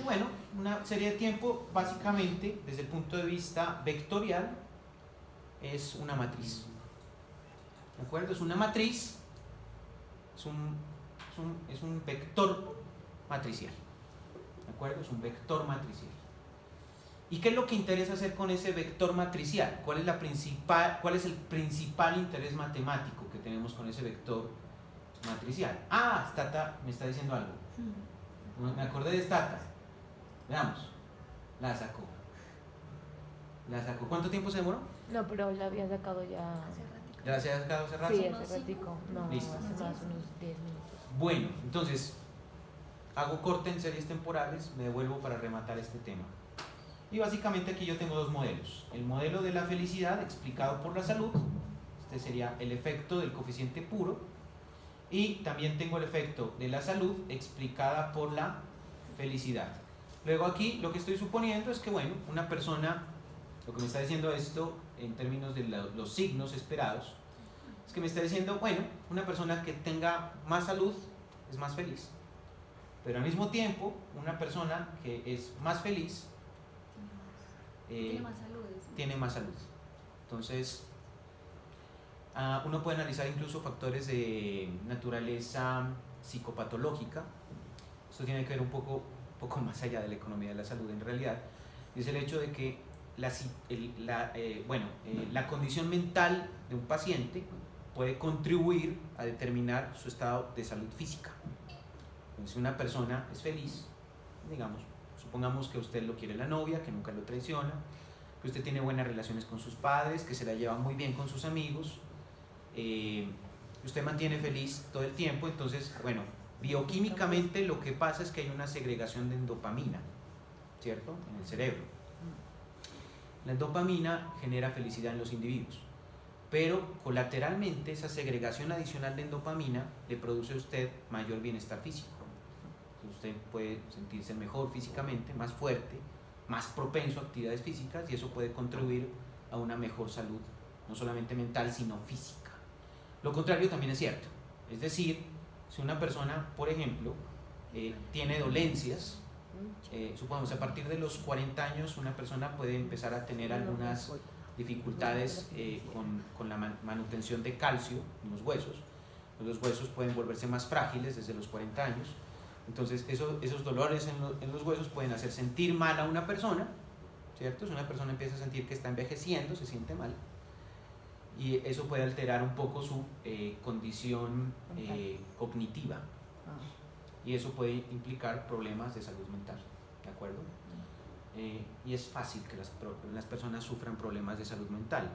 bueno, una serie de tiempo, básicamente, desde el punto de vista vectorial, es una matriz. ¿De acuerdo? Es una matriz, es un vector matricial. ¿De acuerdo? Es un vector matricial. ¿Y qué es lo que interesa hacer con ese vector matricial? ¿Cuál es el principal interés matemático que tenemos con ese vector matricial? Stata me está diciendo algo. Me acordé de Stata. Veamos. La sacó. ¿Cuánto tiempo se demoró? No, pero la había sacado ya. ¿Ya se ha sacado hace rato? Sí, hace ratico. No, Listo. hace más unos 10 minutos. Bueno, entonces hago corte en series temporales, me devuelvo para rematar este tema. Y básicamente aquí yo tengo dos modelos. El modelo de la felicidad explicado por la salud, este sería el efecto del coeficiente puro, y también tengo el efecto de la salud explicada por la felicidad. Luego aquí lo que estoy suponiendo es que, bueno, una persona, lo que me está diciendo esto en términos de los signos esperados, es que me está diciendo, bueno, una persona que tenga más salud es más feliz, pero al mismo tiempo una persona que es más feliz tiene más salud. Entonces, uno puede analizar incluso factores de naturaleza psicopatológica. Esto tiene que ver un poco más allá de la economía de la salud en realidad. Es el hecho de que la condición mental de un paciente puede contribuir a determinar su estado de salud física. Entonces, si una persona es feliz, digamos, supongamos que usted lo quiere la novia, que nunca lo traiciona, que usted tiene buenas relaciones con sus padres, que se la lleva muy bien con sus amigos, usted mantiene feliz todo el tiempo. Entonces, bueno, bioquímicamente lo que pasa es que hay una segregación de dopamina, ¿cierto? En el cerebro. La dopamina genera felicidad en los individuos, pero colateralmente esa segregación adicional de dopamina le produce a usted mayor bienestar físico. Usted puede sentirse mejor físicamente, más fuerte, más propenso a actividades físicas, y eso puede contribuir a una mejor salud, no solamente mental, sino física. Lo contrario también es cierto. Es decir, si una persona, por ejemplo, tiene dolencias, supongamos a partir de los 40 años una persona puede empezar a tener algunas dificultades con la manutención de calcio en los huesos. Los huesos pueden volverse más frágiles desde los 40 años. Entonces esos dolores en los huesos pueden hacer sentir mal a una persona, ¿cierto? Si una persona empieza a sentir que está envejeciendo, se siente mal, y eso puede alterar un poco su condición cognitiva, y eso puede implicar problemas de salud mental, ¿de acuerdo? Y es fácil que las personas sufran problemas de salud mental.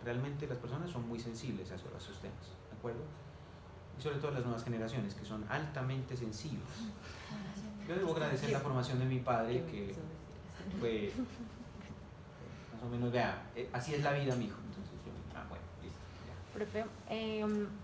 Realmente las personas son muy sensibles a esos temas, ¿de acuerdo? Y sobre todo las nuevas generaciones, que son altamente sensibles. Yo debo agradecer la formación de mi padre, que fue más o menos, vea, así es la vida, mijo. Entonces yo, bueno, listo, ya. Profe,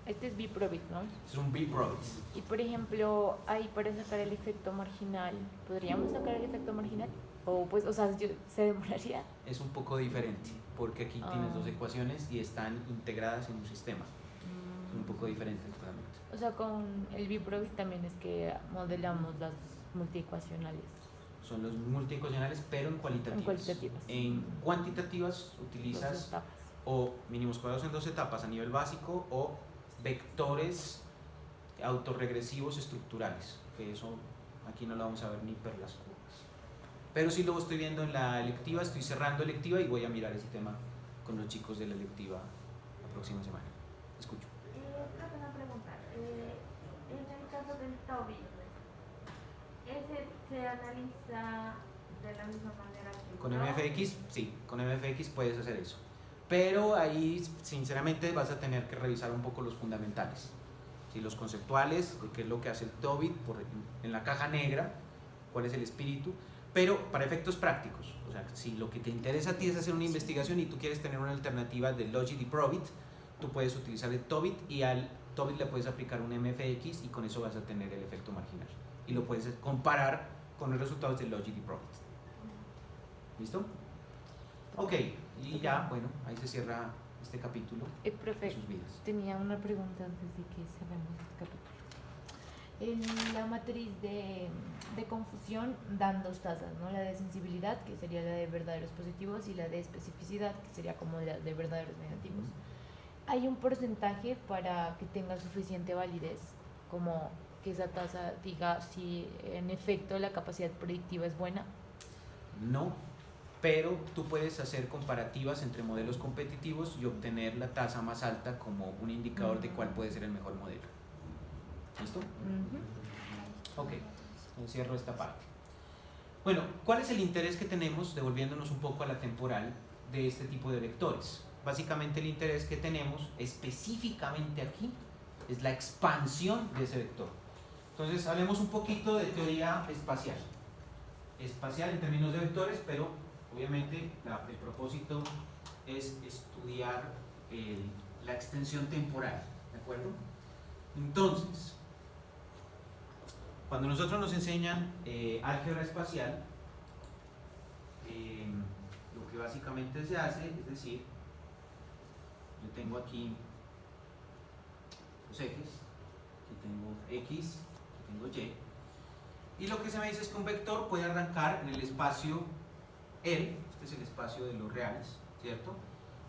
este es Biprovit, ¿no? Es un B-Provit. Y por ejemplo, ahí para sacar el efecto marginal, ¿podríamos sacar el efecto marginal? O pues, o sea, ¿se demoraría? Es un poco diferente, porque aquí tienes dos ecuaciones y están integradas en un sistema. Es un poco diferente el tratamiento. O sea, con el Biprovit también es que modelamos las multiecuacionales. Son los multiecuacionales, pero en cualitativas. En cualitativas. En cuantitativas utilizas o mínimos cuadrados en 2 etapas a nivel básico, o vectores autorregresivos estructurales, que eso aquí no lo vamos a ver ni per las curvas. Pero sí lo estoy viendo en la electiva, estoy cerrando electiva y voy a mirar ese tema con los chicos de la electiva la próxima semana. Escucho. Profe, una pregunta. En el caso del TOBI, ¿ese se analiza de la misma manera que Con MFX, sí, con MFX puedes hacer eso. Pero ahí, sinceramente, vas a tener que revisar un poco los fundamentales. ¿Sí? Los conceptuales, de qué es lo que hace el TOBIT en la caja negra, cuál es el espíritu, pero para efectos prácticos. O sea, si lo que te interesa a ti es hacer una investigación y tú quieres tener una alternativa de Logit y Provit, tú puedes utilizar el TOBIT, y al TOBIT le puedes aplicar un MFX, y con eso vas a tener el efecto marginal. Y lo puedes comparar con los resultados de Logit y Provit. ¿Listo? Ok, y ya, bueno, ahí se cierra este capítulo de Profe, sus vidas. tenía una pregunta antes de que cerremos este capítulo. En la matriz de confusión dan 2 tasas, ¿no? La de sensibilidad, que sería la de verdaderos positivos, y la de especificidad, que sería como la de verdaderos negativos. ¿Hay un porcentaje para que tenga suficiente validez, como que esa tasa diga si en efecto la capacidad predictiva es buena? No, pero tú puedes hacer comparativas entre modelos competitivos y obtener la tasa más alta como un indicador de cuál puede ser el mejor modelo. ¿Listo? Ok, entonces cierro esta parte. Bueno, ¿cuál es el interés que tenemos, devolviéndonos un poco a la temporal, de este tipo de vectores? Básicamente el interés que tenemos específicamente aquí es la expansión de ese vector. Entonces hablemos un poquito de teoría espacial. Espacial en términos de vectores, pero obviamente el propósito es estudiar la extensión temporal, ¿de acuerdo? Entonces, cuando nosotros nos enseñan álgebra espacial, lo que básicamente se hace es decir, yo tengo aquí los ejes, aquí tengo X, aquí tengo Y, y lo que se me dice es que un vector puede arrancar en el espacio L, este es el espacio de los reales, ¿cierto?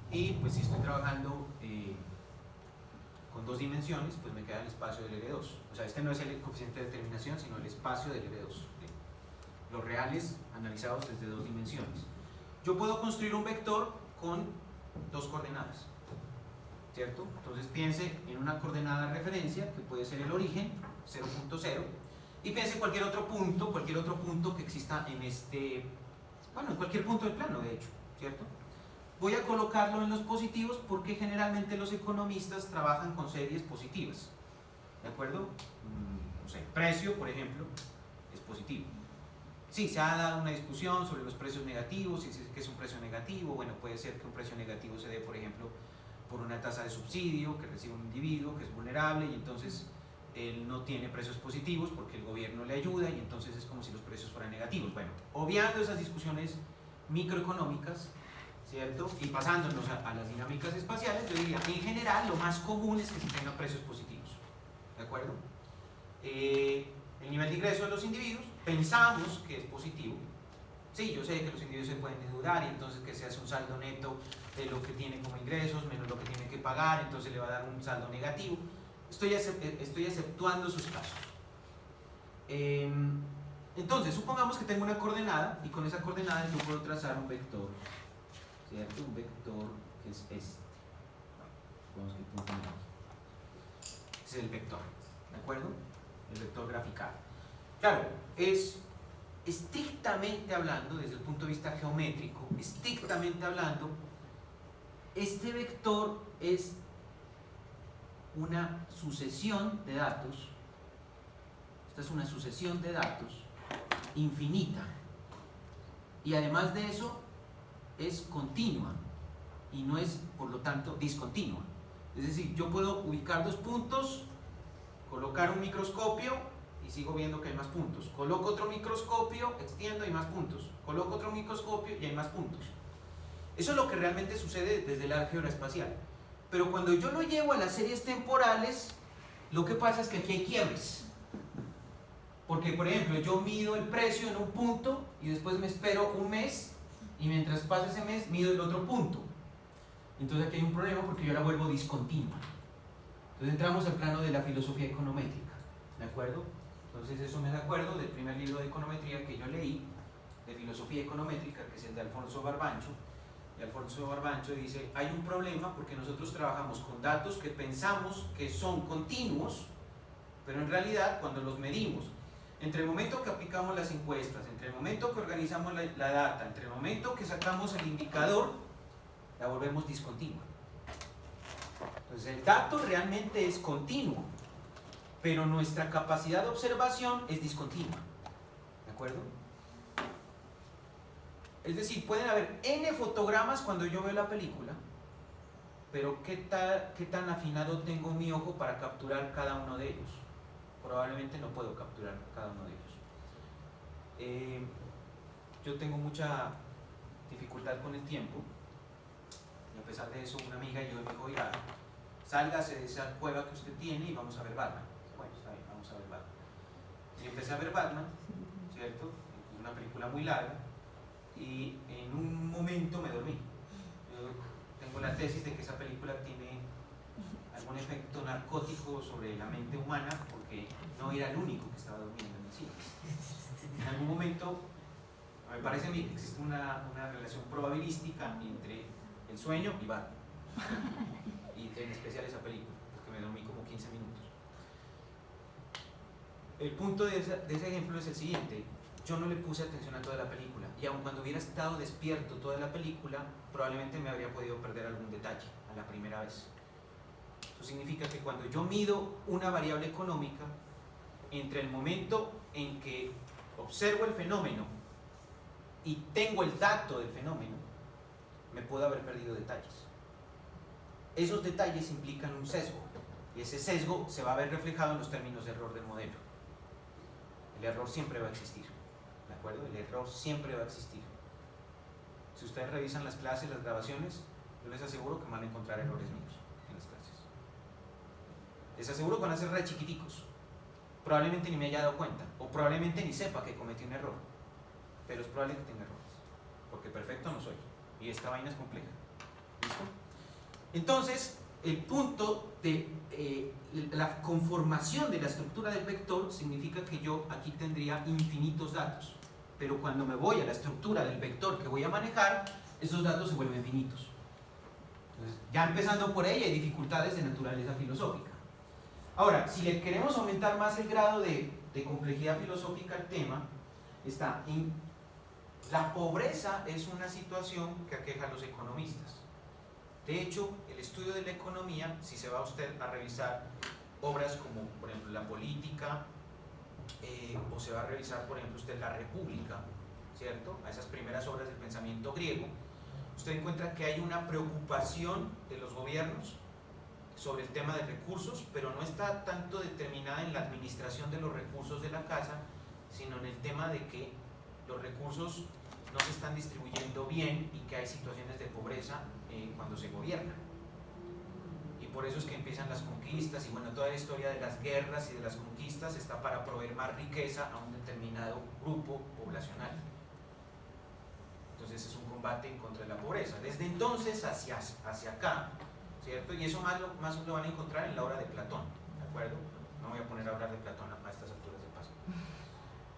Y pues si estoy trabajando con 2 dimensiones, pues me queda el espacio del L2. O sea, este no es el coeficiente de determinación, sino el espacio del L2. ¿Sí? Los reales analizados desde 2 dimensiones. Yo puedo construir un vector con 2 coordenadas, ¿cierto? Entonces piense en una coordenada de referencia, que puede ser el origen, 0.0, y piense en cualquier otro punto que exista en en cualquier punto del plano, de hecho, ¿cierto? Voy a colocarlo en los positivos porque generalmente los economistas trabajan con series positivas, ¿de acuerdo? No sé, precio, por ejemplo, es positivo. Sí, se ha dado una discusión sobre los precios negativos, si es que es un precio negativo. Bueno, puede ser que un precio negativo se dé, por ejemplo, por una tasa de subsidio que recibe un individuo que es vulnerable, y entonces él no tiene precios positivos porque el gobierno le ayuda y entonces es como si los precios fueran negativos. Bueno, obviando esas discusiones microeconómicas, ¿cierto? Y pasándonos a las dinámicas espaciales, yo diría que en general lo más común es que se tengan precios positivos, ¿de acuerdo? El nivel de ingreso de los individuos pensamos que es positivo. Sí, yo sé que los individuos se pueden endeudar y entonces que se hace un saldo neto de lo que tiene como ingresos menos lo que tiene que pagar, entonces le va a dar un saldo negativo. Estoy exceptuando esos casos. Entonces, supongamos que tengo una coordenada y con esa coordenada yo puedo trazar un vector, ¿cierto? Un vector que es este. Vamos a ver qué punto aquí. Ese es el vector, ¿de acuerdo? El vector graficado. Claro, es estrictamente hablando, desde el punto de vista geométrico, estrictamente hablando, este vector es una sucesión de datos. Esta es una sucesión de datos infinita y además de eso es continua y no es por lo tanto discontinua. Es decir, yo puedo ubicar dos puntos, colocar un microscopio y sigo viendo que hay más puntos, coloco otro microscopio, extiendo y hay más puntos, coloco otro microscopio y hay más puntos. Eso es lo que realmente sucede desde el álgebra espacial. Pero cuando yo lo llevo a las series temporales, lo que pasa es que aquí hay quiebres. Porque, por ejemplo, yo mido el precio en un punto y después me espero un mes y mientras pasa ese mes mido el otro punto. Entonces aquí hay un problema porque yo la vuelvo discontinua. Entonces entramos al plano de la filosofía econométrica, ¿de acuerdo? Entonces eso me da acuerdo del primer libro de econometría que yo leí, de filosofía econométrica, que es el de Alfonso Barbancho. Y Alfonso Barbancho dice, hay un problema porque nosotros trabajamos con datos que pensamos que son continuos, pero en realidad cuando los medimos, entre el momento que aplicamos las encuestas, entre el momento que organizamos la data, entre el momento que sacamos el indicador, la volvemos discontinua. Entonces el dato realmente es continuo, pero nuestra capacidad de observación es discontinua. ¿De acuerdo? Es decir, pueden haber n fotogramas cuando yo veo la película, pero ¿qué tan afinado tengo mi ojo para capturar cada uno de ellos? Probablemente no puedo capturar cada uno de ellos. Yo tengo mucha dificultad con el tiempo y a pesar de eso una amiga y yo me dijo, oiga, sálgase de esa cueva que usted tiene y vamos a ver Batman. Bueno, está bien, vamos a ver Batman. Y empecé a ver Batman, ¿cierto? Es una película muy larga y en un momento me dormí. Yo tengo la tesis de que esa película tiene algún efecto narcótico sobre la mente humana porque no era el único que estaba durmiendo en el cine. En algún momento, me parece a mí que existe una relación probabilística entre el sueño y Batman. Y en especial esa película, porque me dormí como 15 minutos. El punto de ese ejemplo es el siguiente. Yo no le puse atención a toda la película y aun cuando hubiera estado despierto toda la película, probablemente me habría podido perder algún detalle a la primera vez. Eso significa que cuando yo mido una variable económica, entre el momento en que observo el fenómeno y tengo el dato del fenómeno, me puedo haber perdido detalles. Esos detalles implican un sesgo y ese sesgo se va a ver reflejado en los términos de error del modelo. El error siempre va a existir, ¿de acuerdo? El error siempre va a existir. Si ustedes revisan las clases, las grabaciones, yo les aseguro que van a encontrar errores míos en las clases. Les aseguro que van a ser re chiquiticos. Probablemente ni me haya dado cuenta, o probablemente ni sepa que cometí un error, pero es probable que tenga errores, porque perfecto no soy, y esta vaina es compleja. ¿Listo? Entonces, el punto de la conformación de la estructura del vector significa que yo aquí tendría infinitos datos, pero cuando me voy a la estructura del vector que voy a manejar, esos datos se vuelven finitos. Entonces, ya empezando por ahí hay dificultades de naturaleza filosófica. Ahora, si le queremos aumentar más el grado de complejidad filosófica al tema, está en la pobreza es una situación que aqueja a los economistas. De hecho, el estudio de la economía, si se va usted a revisar obras como, por ejemplo, La Política, o se va a revisar, por ejemplo, usted La República, ¿cierto? A esas primeras obras del pensamiento griego, usted encuentra que hay una preocupación de los gobiernos sobre el tema de recursos, pero no está tanto determinada en la administración de los recursos de la casa, sino en el tema de que los recursos no se están distribuyendo bien y que hay situaciones de pobreza cuando se gobierna. Y por eso es que empiezan las conquistas, y bueno, toda la historia de las guerras y de las conquistas está para proveer más riqueza a un determinado grupo poblacional. Entonces es un combate contra la pobreza. Desde entonces hacia acá, ¿cierto? Y eso más lo van a encontrar en la obra de Platón, ¿de acuerdo? No voy a poner a hablar de Platón a estas alturas de paso.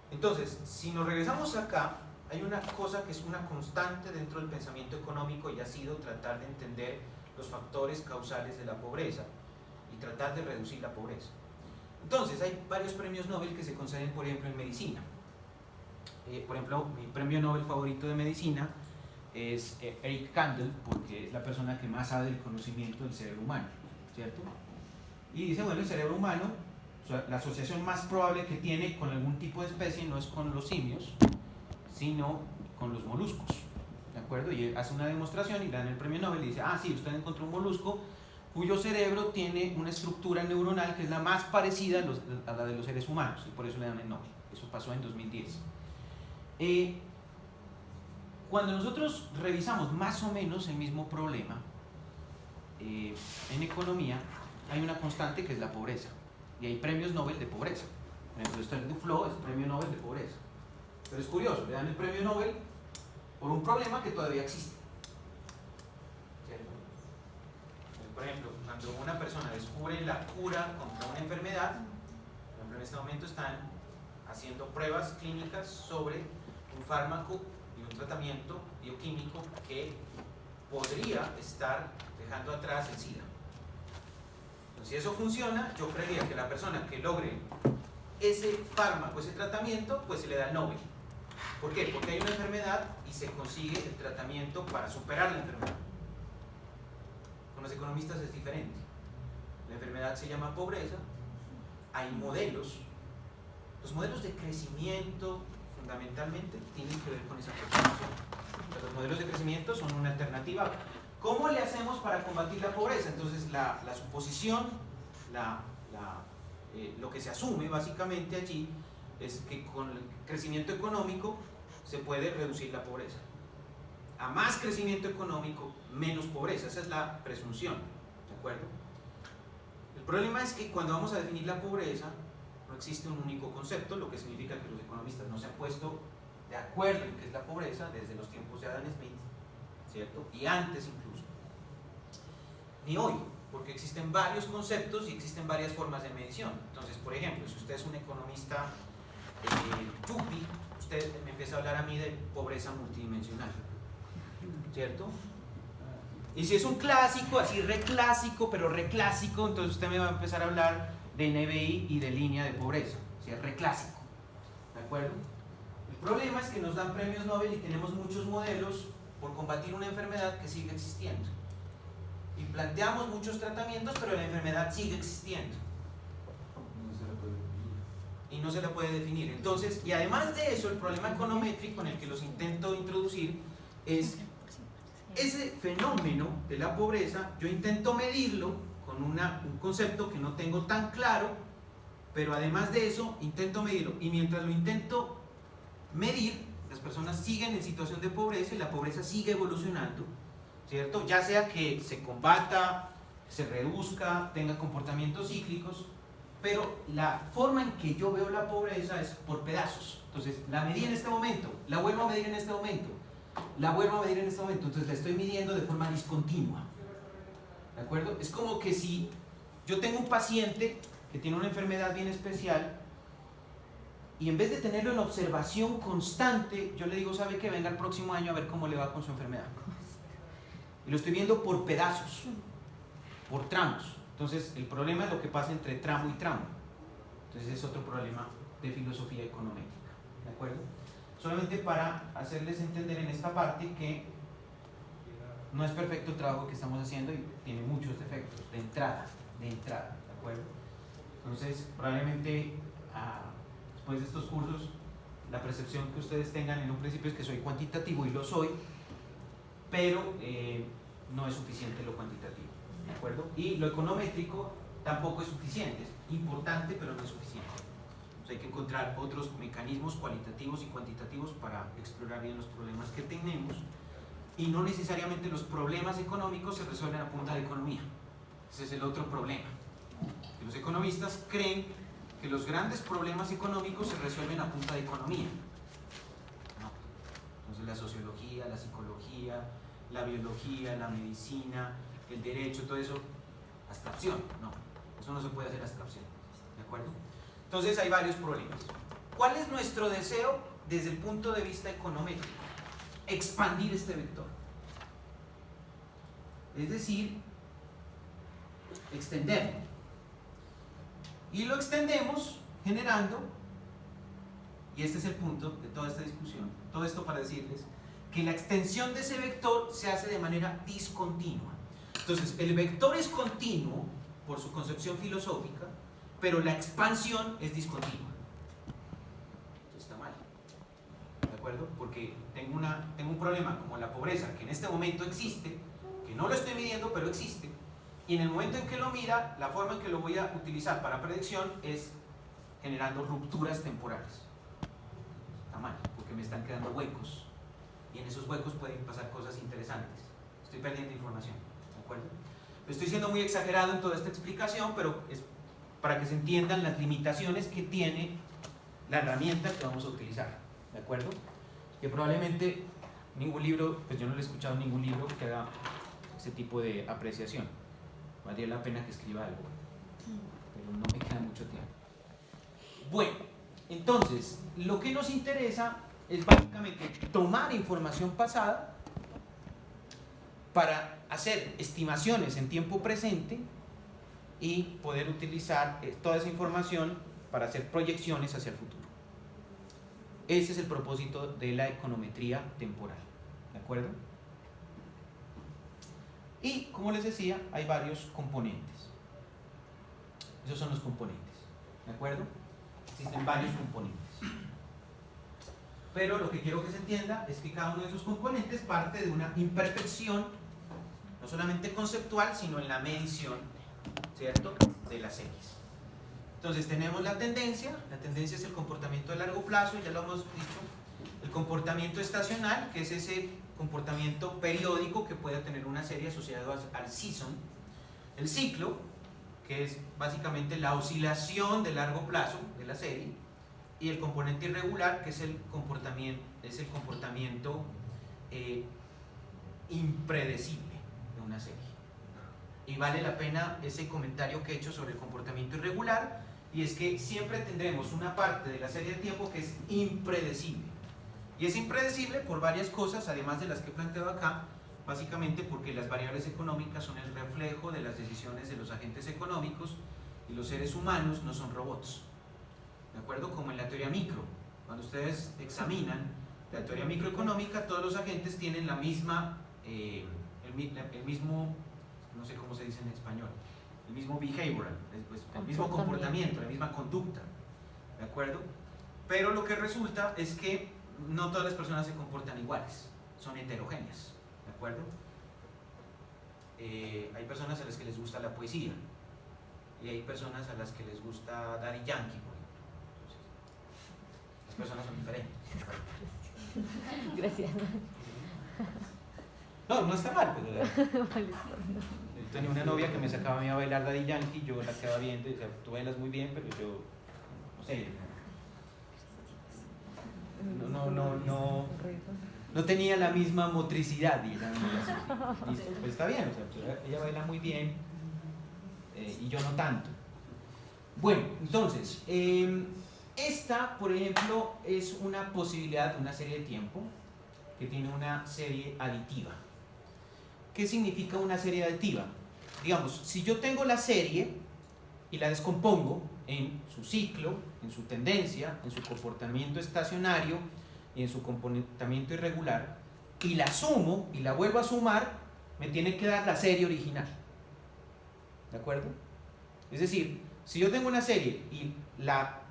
Entonces, si nos regresamos acá, hay una cosa que es una constante dentro del pensamiento económico y ha sido tratar de entender los factores causales de la pobreza y tratar de reducir la pobreza. Entonces, hay varios premios Nobel que se conceden, por ejemplo, en medicina. Por ejemplo, mi premio Nobel favorito de medicina es Eric Kandel, porque es la persona que más sabe del conocimiento del cerebro humano, ¿cierto? Y dice, bueno, el cerebro humano, o sea, la asociación más probable que tiene con algún tipo de especie no es con los simios, sino con los moluscos, ¿de acuerdo? Y él hace una demostración y le dan el premio Nobel y dice, ah, sí, usted encontró un molusco cuyo cerebro tiene una estructura neuronal que es la más parecida a la de los seres humanos, y por eso le dan el Nobel. Eso pasó en 2010. Cuando nosotros revisamos más o menos el mismo problema en economía, hay una constante que es la pobreza, y hay premios Nobel de pobreza. Por ejemplo, Esther Duflo es premio Nobel de pobreza. Pero es curioso, le dan el premio Nobel por un problema que todavía existe, ¿cierto? Por ejemplo, cuando una persona descubre la cura contra una enfermedad, por ejemplo, en este momento están haciendo pruebas clínicas sobre un fármaco y un tratamiento bioquímico que podría estar dejando atrás el SIDA. Entonces, si eso funciona, yo creería que la persona que logre ese fármaco, ese tratamiento, pues se le da el Nobel. ¿Por qué? Porque hay una enfermedad y se consigue el tratamiento para superar la enfermedad. Con los economistas es diferente. La enfermedad se llama pobreza, hay modelos. Los modelos de crecimiento fundamentalmente tienen que ver con esa preocupación. Los modelos de crecimiento son una alternativa. ¿Cómo le hacemos para combatir la pobreza? Entonces la suposición, lo que se asume básicamente allí es que con el crecimiento económico se puede reducir la pobreza. A más crecimiento económico, menos pobreza. Esa es la presunción, ¿de acuerdo? El problema es que cuando vamos a definir la pobreza, no existe un único concepto, lo que significa que los economistas no se han puesto de acuerdo en qué es la pobreza desde los tiempos de Adam Smith, ¿cierto? Y antes incluso. Ni hoy, porque existen varios conceptos y existen varias formas de medición. Entonces, por ejemplo, si usted es un economista yupi, usted me empieza a hablar a mí de pobreza multidimensional, ¿cierto? Y si es un clásico, así reclásico, pero reclásico, entonces usted me va a empezar a hablar de NBI y de línea de pobreza, si es reclásico, ¿de acuerdo? El problema es que nos dan premios Nobel y tenemos muchos modelos por combatir una enfermedad que sigue existiendo. Y planteamos muchos tratamientos, pero la enfermedad sigue existiendo. Y no se la puede definir. Entonces, y además de eso, el problema econométrico en el que los intento introducir es ese fenómeno de la pobreza. Yo intento medirlo con un concepto que no tengo tan claro, pero además de eso, intento medirlo. Y mientras lo intento medir, las personas siguen en situación de pobreza y la pobreza sigue evolucionando, ¿cierto? Ya sea que se combata, se reduzca, tenga comportamientos cíclicos, pero la forma en que yo veo la pobreza es por pedazos. Entonces, la medí en este momento, la vuelvo a medir en este momento, la vuelvo a medir en este momento, entonces la estoy midiendo de forma discontinua, ¿de acuerdo? Es como que si yo tengo un paciente que tiene una enfermedad bien especial y en vez de tenerlo en observación constante, yo le digo, ¿sabe qué? Venga el próximo año a ver cómo le va con su enfermedad. Y lo estoy viendo por pedazos, por tramos. Entonces, el problema es lo que pasa entre tramo y tramo. Entonces, es otro problema de filosofía econométrica, ¿de acuerdo? Solamente para hacerles entender en esta parte que no es perfecto el trabajo que estamos haciendo y tiene muchos defectos de entrada, ¿de acuerdo? Entonces, probablemente después de estos cursos, la percepción que ustedes tengan en un principio es que soy cuantitativo y lo soy, pero no es suficiente lo cuantitativo. ¿de acuerdo? Y lo econométrico tampoco es suficiente, es importante pero no es suficiente. O sea, hay que encontrar otros mecanismos cualitativos y cuantitativos para explorar bien los problemas que tenemos, y no necesariamente los problemas económicos se resuelven a punta de economía. Ese es el otro problema. Que los economistas creen que los grandes problemas económicos se resuelven a punta de economía. No. Entonces la sociología, la psicología, la biología, la medicina, el derecho, todo eso, abstracción. No, eso no se puede hacer abstracción. ¿De acuerdo? Entonces hay varios problemas. ¿Cuál es nuestro deseo desde el punto de vista econométrico? Expandir este vector. Es decir, extenderlo. Y lo extendemos generando, y este es el punto de toda esta discusión, todo esto para decirles que la extensión de ese vector se hace de manera discontinua. Entonces, el vector es continuo por su concepción filosófica, pero la expansión es discontinua. Esto está mal. ¿De acuerdo? Porque tengo un problema como la pobreza, que en este momento existe, que no lo estoy midiendo, pero existe. Y en el momento en que lo mida, la forma en que lo voy a utilizar para predicción es generando rupturas temporales. Está mal, porque me están quedando huecos. Y en esos huecos pueden pasar cosas interesantes. Estoy perdiendo información. ¿De acuerdo? Estoy siendo muy exagerado en toda esta explicación, pero es para que se entiendan las limitaciones que tiene la herramienta que vamos a utilizar. ¿De acuerdo? Que probablemente ningún libro, pues yo no le he escuchado ningún libro que haga ese tipo de apreciación. Valdría la pena que escriba algo, pero no me queda mucho tiempo. Bueno, entonces, lo que nos interesa es básicamente tomar información pasada para hacer estimaciones en tiempo presente y poder utilizar toda esa información para hacer proyecciones hacia el futuro. Ese es el propósito de la econometría temporal. ¿De acuerdo? Y, como les decía, hay varios componentes. Esos son los componentes. ¿De acuerdo? Existen varios componentes. Pero lo que quiero que se entienda es que cada uno de esos componentes parte de una imperfección, no solamente conceptual, sino en la medición, ¿cierto?, de las series. Entonces tenemos la tendencia es el comportamiento de largo plazo, ya lo hemos dicho. El comportamiento estacional, que es ese comportamiento periódico que puede tener una serie asociada al season. El ciclo, que es básicamente la oscilación de largo plazo de la serie. Y el componente irregular, que es el comportamiento impredecible de una serie. Y vale la pena ese comentario que he hecho sobre el comportamiento irregular, y es que siempre tendremos una parte de la serie de tiempo que es impredecible. Y es impredecible por varias cosas, además de las que he planteado acá, básicamente porque las variables económicas son el reflejo de las decisiones de los agentes económicos, y los seres humanos no son robots. ¿De acuerdo? Como en la teoría micro. Cuando ustedes examinan la teoría microeconómica, todos los agentes tienen la misma, el mismo, no sé cómo se dice en español, el mismo behavioral, el mismo comportamiento, la misma conducta. ¿De acuerdo? Pero lo que resulta es que no todas las personas se comportan iguales, son heterogéneas. ¿De acuerdo? Hay personas a las que les gusta la poesía y hay personas a las que les gusta Daddy Yankee, por ejemplo. Entonces, las personas son diferentes. Gracias. No está mal, pero tenía una novia que me sacaba a mí a bailar Daddy Yankee, yo la quedaba viendo y decía, tú bailas muy bien, pero yo no sé, no tenía la misma motricidad, digamos. Listo, pues está bien, o sea, ella baila muy bien y yo no tanto. Bueno, entonces, esta, por ejemplo, es una posibilidad de una serie de tiempo que tiene una serie aditiva. ¿Qué significa una serie aditiva? Digamos, si yo tengo la serie y la descompongo en su ciclo, en su tendencia, en su comportamiento estacionario y en su comportamiento irregular, y la sumo y la vuelvo a sumar, me tiene que dar la serie original. ¿De acuerdo? Es decir, si yo tengo una serie y la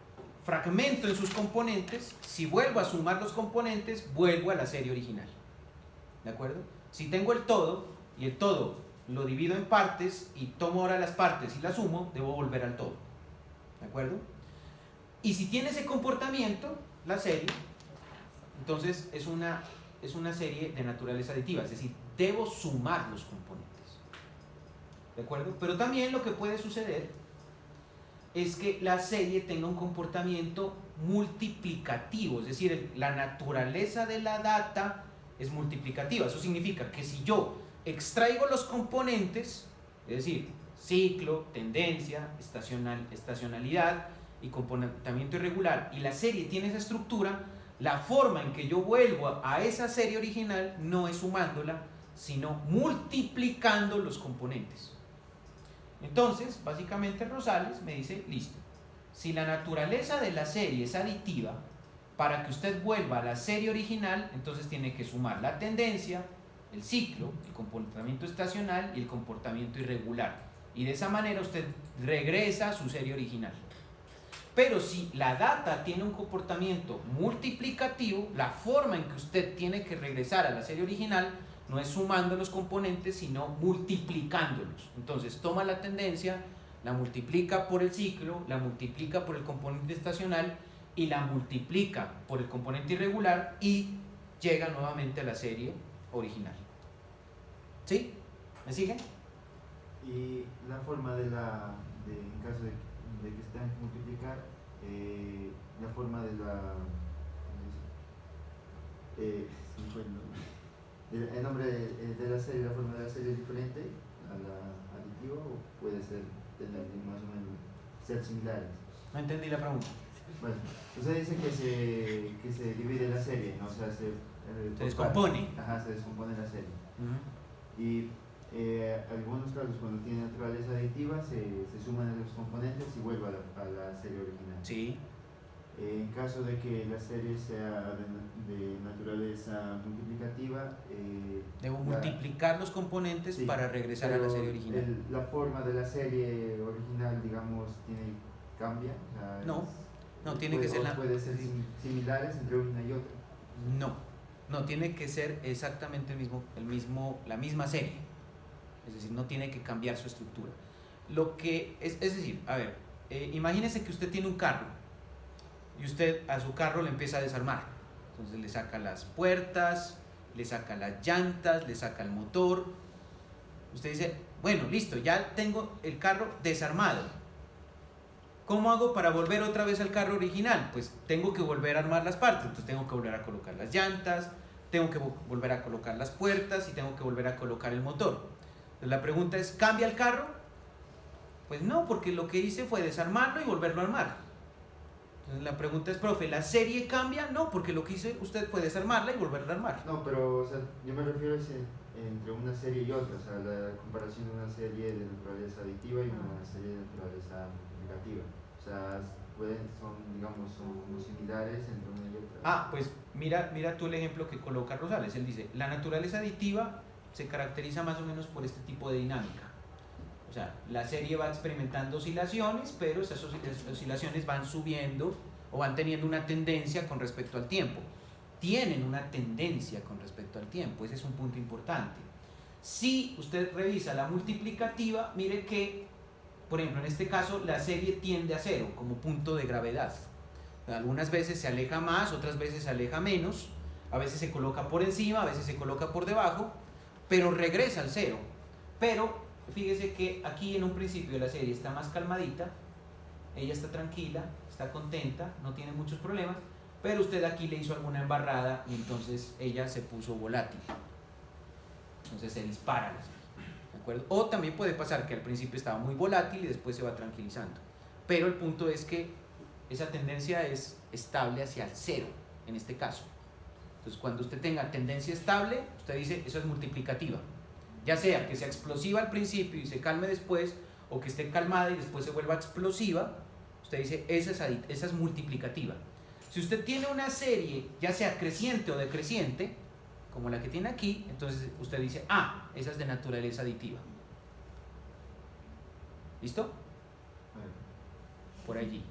fragmento en sus componentes, si vuelvo a sumar los componentes, vuelvo a la serie original. ¿De acuerdo? Si tengo el todo y el todo lo divido en partes y tomo ahora las partes y las sumo, debo volver al todo. ¿De acuerdo? Y si tiene ese comportamiento, la serie, entonces es una serie de naturaleza aditiva, es decir, debo sumar los componentes. ¿De acuerdo? Pero también lo que puede suceder es que la serie tenga un comportamiento multiplicativo, es decir, la naturaleza de la data es multiplicativa. Eso significa que si yo extraigo los componentes, es decir, ciclo, tendencia, estacionalidad y comportamiento irregular, y la serie tiene esa estructura, la forma en que yo vuelvo a esa serie original no es sumándola, sino multiplicando los componentes. Entonces, básicamente Rosales me dice, listo, si la naturaleza de la serie es aditiva, para que usted vuelva a la serie original, entonces tiene que sumar la tendencia, el ciclo, el comportamiento estacional y el comportamiento irregular. Y de esa manera usted regresa a su serie original. Pero si la data tiene un comportamiento multiplicativo, la forma en que usted tiene que regresar a la serie original no es sumando los componentes, sino multiplicándolos. Entonces toma la tendencia, la multiplica por el ciclo, la multiplica por el componente estacional y la multiplica por el componente irregular y llega nuevamente a la serie original. ¿Sí? ¿Me siguen? Y la forma en caso de que estén multiplicar, la forma de la... el nombre de la serie, la forma de la serie es diferente a la aditiva o puede ser tener más o menos ser similares. No entendí la pregunta. Bueno, usted dice que se divide la serie, ¿no? O sea, se descompone. Ajá, se descompone la serie. Y algunos casos cuando tiene naturaleza aditiva se suman los componentes y vuelve a la serie original. Sí. En caso de que la serie sea de naturaleza multiplicativa, debo multiplicar los componentes sí, para regresar a la serie original. La forma de la serie original, digamos, cambia. No tiene que ser puede ser similares entre una y otra. No tiene que ser exactamente la misma serie. Es decir, no tiene que cambiar su estructura. Es decir, a ver, imagínese que usted tiene un carro y usted a su carro le empieza a desarmar. Entonces le saca las puertas, le saca las llantas, le saca el motor. Usted dice, bueno, listo, ya tengo el carro desarmado. ¿Cómo hago para volver otra vez al carro original? Pues tengo que volver a armar las partes. Entonces tengo que volver a colocar las llantas, tengo que volver a colocar las puertas y tengo que volver a colocar el motor. Entonces la pregunta es, ¿cambia el carro? Pues no, porque lo que hice fue desarmarlo y volverlo a armar. Entonces la pregunta es, profe, ¿la serie cambia? No, porque lo que hizo usted fue desarmarla y volverla a armar. No, pero o sea, yo me refiero a entre una serie y otra, o sea, la comparación de una serie de naturaleza aditiva y una serie de naturaleza multiplicativa. O sea, son como similares entre una y otra. Pues mira tú el ejemplo que coloca Rosales. Él dice, la naturaleza aditiva se caracteriza más o menos por este tipo de dinámica. O sea, la serie va experimentando oscilaciones, pero esas oscilaciones van subiendo o van teniendo una tendencia con respecto al tiempo. Tienen una tendencia con respecto al tiempo, ese es un punto importante. Si usted revisa la multiplicativa, mire que, por ejemplo, en este caso, la serie tiende a cero como punto de gravedad. Algunas veces se aleja más, otras veces se aleja menos, a veces se coloca por encima, a veces se coloca por debajo, pero regresa al cero. Pero fíjese que aquí en un principio la serie está más calmadita, ella está tranquila, está contenta, no tiene muchos problemas, pero usted aquí le hizo alguna embarrada y entonces ella se puso volátil. Entonces se dispara la serie, ¿de acuerdo? O también puede pasar que al principio estaba muy volátil y después se va tranquilizando. Pero el punto es que esa tendencia es estable hacia el cero, en este caso. Entonces cuando usted tenga tendencia estable, usted dice, eso es multiplicativa. Ya sea que sea explosiva al principio y se calme después, o que esté calmada y después se vuelva explosiva, usted dice, esa es multiplicativa. Si usted tiene una serie, ya sea creciente o decreciente, como la que tiene aquí, entonces usted dice, esa es de naturaleza aditiva. ¿Listo? Por allí.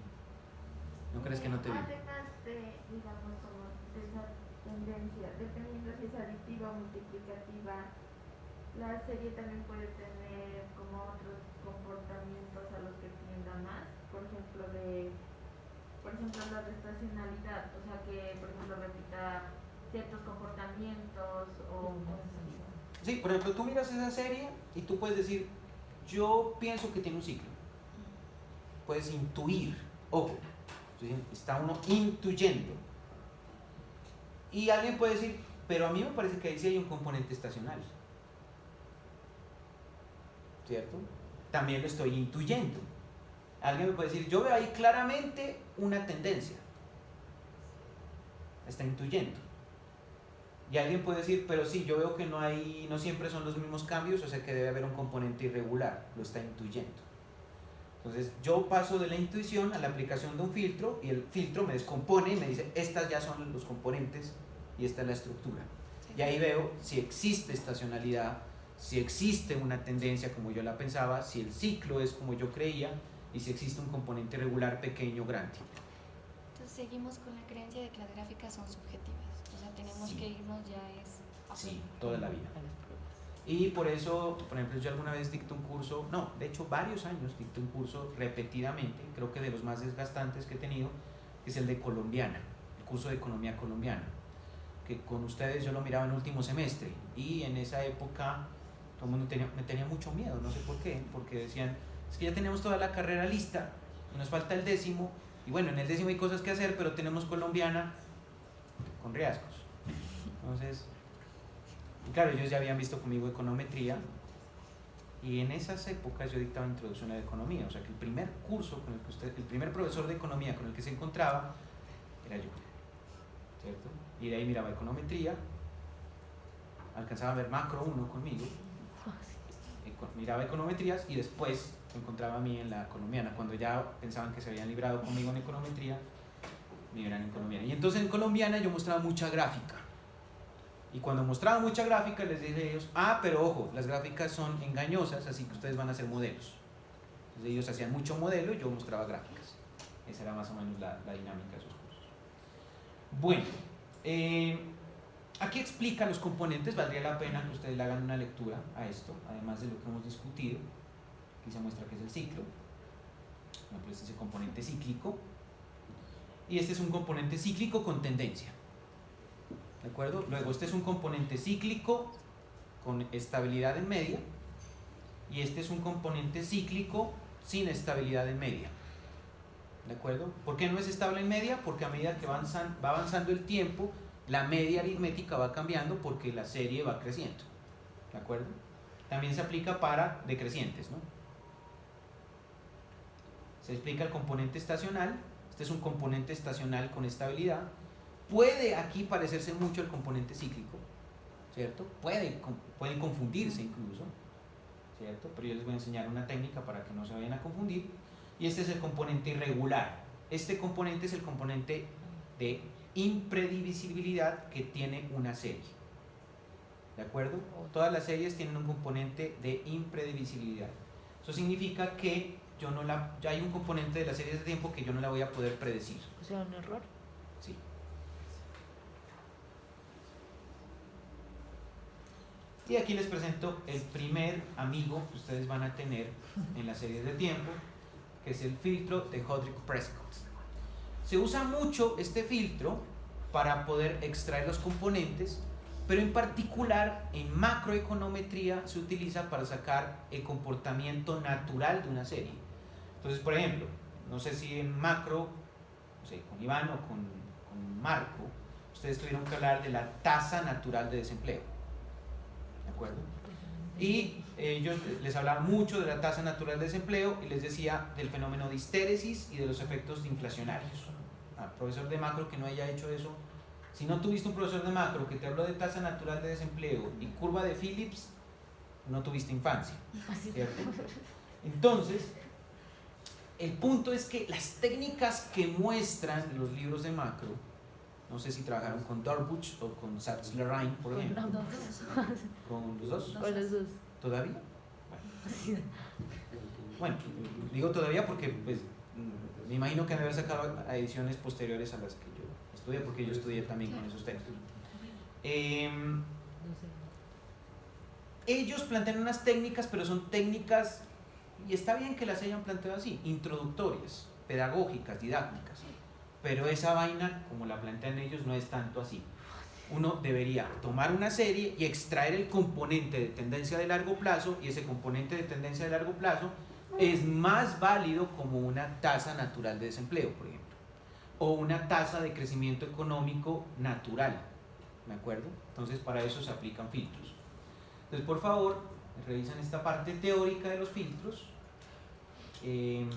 ¿No crees que no te vi? Además digamos, como de esa tendencia, dependiendo si es aditiva o multiplicativa, la serie también puede tener como otros comportamientos a los que tienda más, por ejemplo la de estacionalidad, o sea que por ejemplo repita ciertos comportamientos o cosas así. Sí, por ejemplo, tú miras esa serie y tú puedes decir, yo pienso que tiene un ciclo. Puedes intuir, ojo, está uno intuyendo. Y alguien puede decir, pero a mí me parece que ahí sí hay un componente estacional. ¿Cierto? También lo estoy intuyendo. Alguien me puede decir, yo veo ahí claramente una tendencia. Está intuyendo. Y alguien puede decir, pero sí, yo veo que no siempre son los mismos cambios, o sea que debe haber un componente irregular. Lo está intuyendo. Entonces yo paso de la intuición a la aplicación de un filtro y el filtro me descompone y me dice, estas ya son los componentes y esta es la estructura. Y ahí veo si existe estacionalidad, si existe una tendencia como yo la pensaba, si el ciclo es como yo creía y si existe un componente regular pequeño o grande. Entonces seguimos con la creencia de que las gráficas son subjetivas, o sea, tenemos Sí. que irnos ya es a Sí, prueba. toda la vida. Y por eso, por ejemplo, yo alguna vez dicté un curso, no, de hecho varios años dicté un curso repetidamente, creo que de los más desgastantes que he tenido, que es el de colombiana, el curso de economía colombiana, que con ustedes yo lo miraba en último semestre y en esa época todo el mundo me tenía mucho miedo, no sé por qué, porque decían, es que ya tenemos toda la carrera lista y nos falta el décimo, y bueno, en el décimo hay cosas que hacer, pero tenemos colombiana con riesgos. Entonces, y claro, ellos ya habían visto conmigo econometría y en esas épocas yo dictaba introducción a la economía, o sea que el primer curso con el primer profesor de economía con el que se encontraba era yo, ¿cierto? Y de ahí miraba econometría, alcanzaba a ver macro 1 conmigo, miraba econometrías y después me encontraba a mí en la colombiana, cuando ya pensaban que se habían librado conmigo en econometría, me iban en colombiana. Y entonces en colombiana yo mostraba mucha gráfica. Y cuando mostraba mucha gráfica les dije a ellos, pero ojo, las gráficas son engañosas, así que ustedes van a hacer modelos. Entonces ellos hacían mucho modelo y yo mostraba gráficas. Esa era más o menos la dinámica de esos cursos. Bueno, aquí explica los componentes, valdría la pena que ustedes le hagan una lectura a esto, además de lo que hemos discutido. Aquí se muestra que es el ciclo. Bueno, pues este es el componente cíclico. Y este es un componente cíclico con tendencia. ¿De acuerdo? Luego este es un componente cíclico con estabilidad en media y este es un componente cíclico sin estabilidad en media. ¿De acuerdo? ¿Por qué no es estable en media? Porque a medida que va avanzando el tiempo, la media aritmética va cambiando porque la serie va creciendo. ¿De acuerdo? También se aplica para decrecientes, ¿no? Se explica el componente estacional. Este es un componente estacional con estabilidad. Puede aquí parecerse mucho el componente cíclico, ¿cierto? Pueden confundirse incluso, ¿cierto? Pero yo les voy a enseñar una técnica para que no se vayan a confundir. Y este es el componente irregular. Este componente es el componente de impredivisibilidad que tiene una serie. ¿De acuerdo? Todas las series tienen un componente de impredivisibilidad. Eso significa que ya hay un componente de las series de tiempo que yo no la voy a poder predecir. O sea, un error. Sí. Y aquí les presento el primer amigo que ustedes van a tener en las series de tiempo, que es el filtro de Hodrick-Prescott. Se usa mucho este filtro para poder extraer los componentes, pero en particular en macroeconometría se utiliza para sacar el comportamiento natural de una serie. Entonces, por ejemplo, no sé si en macro, no sé, con Iván o con Marco, ustedes tuvieron que hablar de la tasa natural de desempleo. ¿De acuerdo? Y yo les hablaba mucho de la tasa natural de desempleo y les decía del fenómeno de histéresis y de los efectos inflacionarios. Profesor de macro que no haya hecho eso, si no tuviste un profesor de macro que te habló de tasa natural de desempleo y curva de Phillips, no tuviste infancia, ¿cierto? Entonces, el punto es que las técnicas que muestran los libros de macro, no sé si trabajaron con Darbuch o con Satz-Lerain, por ejemplo. ¿Con los dos? Con los dos. ¿Todavía? Bueno, digo todavía porque pues, me imagino que han de haber sacado a ediciones posteriores a las que yo estudié, porque yo estudié también con esos textos. ellos plantean unas técnicas, pero son técnicas, y está bien que las hayan planteado así, introductorias, pedagógicas, didácticas, pero esa vaina, como la plantean ellos, no es tanto así. Uno debería tomar una serie y extraer el componente de tendencia de largo plazo, y ese componente de tendencia de largo plazo es más válido como una tasa natural de desempleo, por ejemplo, o una tasa de crecimiento económico natural, ¿de acuerdo? Entonces para eso se aplican filtros. Entonces, por favor, revisan esta parte teórica de los filtros, y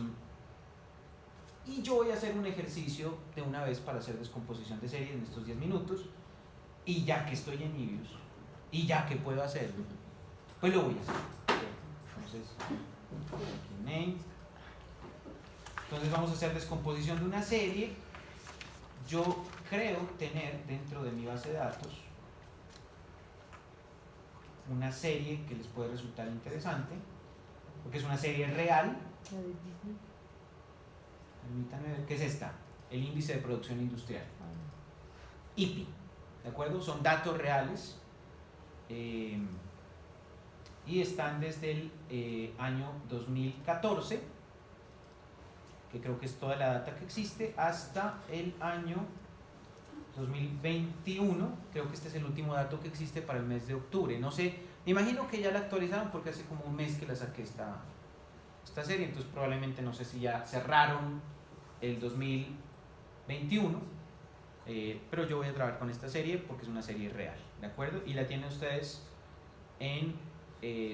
yo voy a hacer un ejercicio de una vez para hacer descomposición de serie en estos 10 minutos, y ya que estoy en Ibius, y ya que puedo hacerlo, pues lo voy a hacer. Entonces, aquí name. Entonces vamos a hacer descomposición de una serie. Yo creo tener dentro de mi base de datos una serie que les puede resultar interesante, porque es una serie real. La de Disney. Permítanme ver qué es esta, el índice de producción industrial, Ah, IPI, ¿de acuerdo? Son datos reales, y están desde el año 2014, que creo que es toda la data que existe, hasta el año 2021. Creo que este es el último dato que existe para el mes de octubre. No sé, me imagino que ya la actualizaron porque hace como un mes que la saqué esta serie, entonces probablemente no sé si ya cerraron el 2021, pero yo voy a trabajar con esta serie porque es una serie real, ¿de acuerdo? Y la tienen ustedes en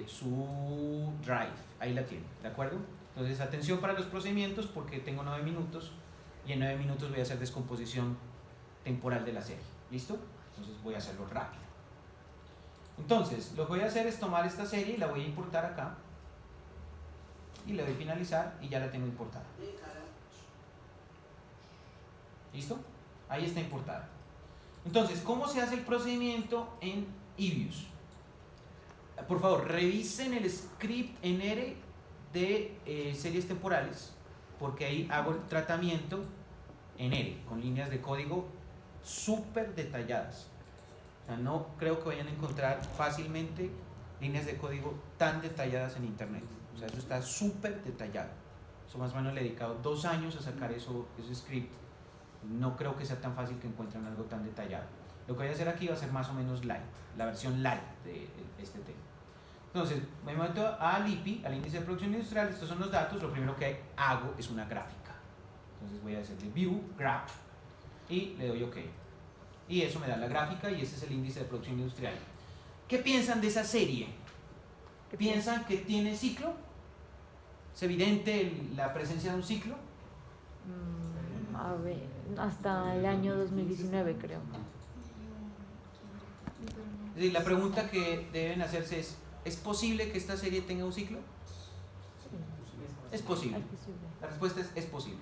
su Drive, ahí la tienen, ¿de acuerdo? Entonces atención para los procedimientos porque tengo 9 minutos y en 9 minutos voy a hacer descomposición temporal de la serie, ¿listo? Entonces voy a hacerlo rápido. Entonces lo que voy a hacer es tomar esta serie y la voy a importar acá y le doy finalizar y ya la tengo importada. ¿Listo? Ahí está importada. Entonces, ¿cómo se hace el procedimiento en Ibius? Por favor, revisen el script en R de series temporales, porque ahí hago el tratamiento en R, con líneas de código súper detalladas. O sea, no creo que vayan a encontrar fácilmente líneas de código tan detalladas en internet. O sea, eso está súper detallado. Eso más o menos le he dedicado 2 años a sacar ese script. No creo que sea tan fácil que encuentren algo tan detallado. Lo que voy a hacer aquí va a ser más o menos light, la versión light de este tema. Entonces, me meto al IPI, al índice de producción industrial. Estos son los datos. Lo primero que hago es una gráfica. Entonces voy a hacerle View, Graph, y le doy OK. Y eso me da la gráfica y ese es el índice de producción industrial. ¿Qué piensan de esa serie? ¿Piensan que tiene ciclo? ¿Es evidente la presencia de un ciclo? A ver, hasta el año 2019 creo. Es decir, la pregunta que deben hacerse ¿es posible que esta serie tenga un ciclo? Es posible. La respuesta es posible.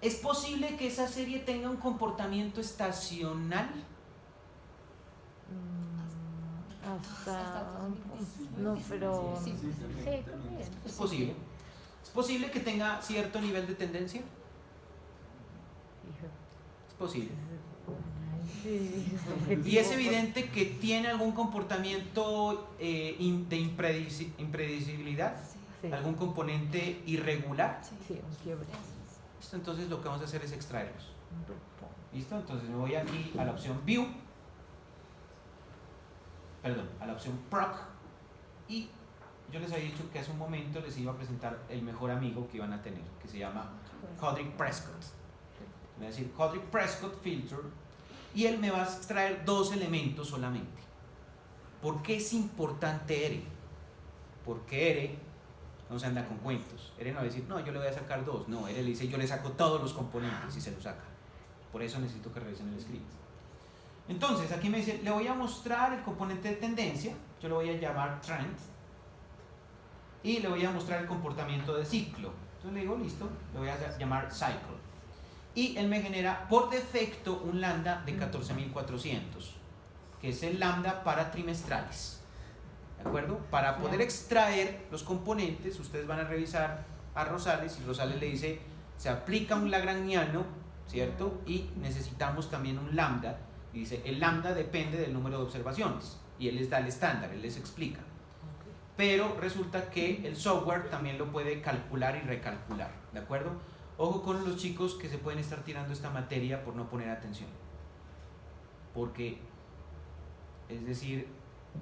¿Es posible que esa serie tenga un comportamiento estacional? Hasta no, pero Sí. sí, también. Es posible. ¿Es posible que tenga cierto nivel de tendencia? Es posible. Sí, Y es evidente que tiene algún comportamiento de impredecibilidad, sí, algún componente irregular. sí, un quiebre. Listo, entonces lo que vamos a hacer es extraerlos. ¿Listo? Entonces me voy aquí a la opción View, a la opción Proc, y yo les había dicho que hace un momento les iba a presentar el mejor amigo que iban a tener, que se llama Codric Prescott. Voy a decir Codric Prescott Filter y él me va a extraer 2 elementos solamente. ¿Por qué es importante R? Porque R no se anda con cuentos. R no va a decir, no, yo le voy a sacar 2. No, R le dice, yo le saco todos los componentes y se los saca. Por eso necesito que revisen el script. Entonces, aquí me dice, le voy a mostrar el componente de tendencia. Yo lo voy a llamar trend. Y le voy a mostrar el comportamiento de ciclo. Entonces le digo, listo, le voy a llamar cycle. Y él me genera por defecto un lambda de 14.400, que es el lambda para trimestrales. ¿De acuerdo? Para poder extraer los componentes, ustedes van a revisar a Rosales y Rosales le dice, se aplica un lagrangiano, ¿cierto? Y necesitamos también un lambda. Y dice, el lambda depende del número de observaciones. y él les da el estándar, él les explica. Pero resulta que el software también lo puede calcular y recalcular, ¿de acuerdo? Ojo con los chicos que se pueden estar tirando esta materia por no poner atención. Porque, es decir,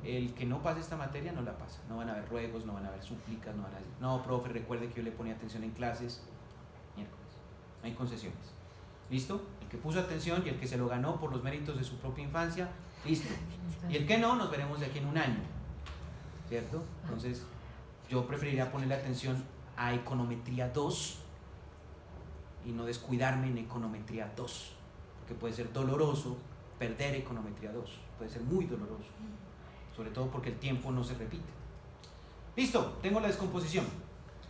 el que no pase esta materia no la pasa. No van a haber ruegos, no van a haber súplicas, no van a decir, no, profe, recuerde que yo le ponía atención en clases. Miércoles. No hay concesiones. ¿Listo? El que puso atención y el que se lo ganó por los méritos de su propia infancia, listo. Y el que no, nos veremos de aquí en un año. ¿Cierto? Entonces, yo preferiría ponerle atención a econometría 2 y no descuidarme en econometría 2, porque puede ser doloroso perder econometría 2, puede ser muy doloroso, sobre todo porque el tiempo no se repite. Listo, tengo la descomposición.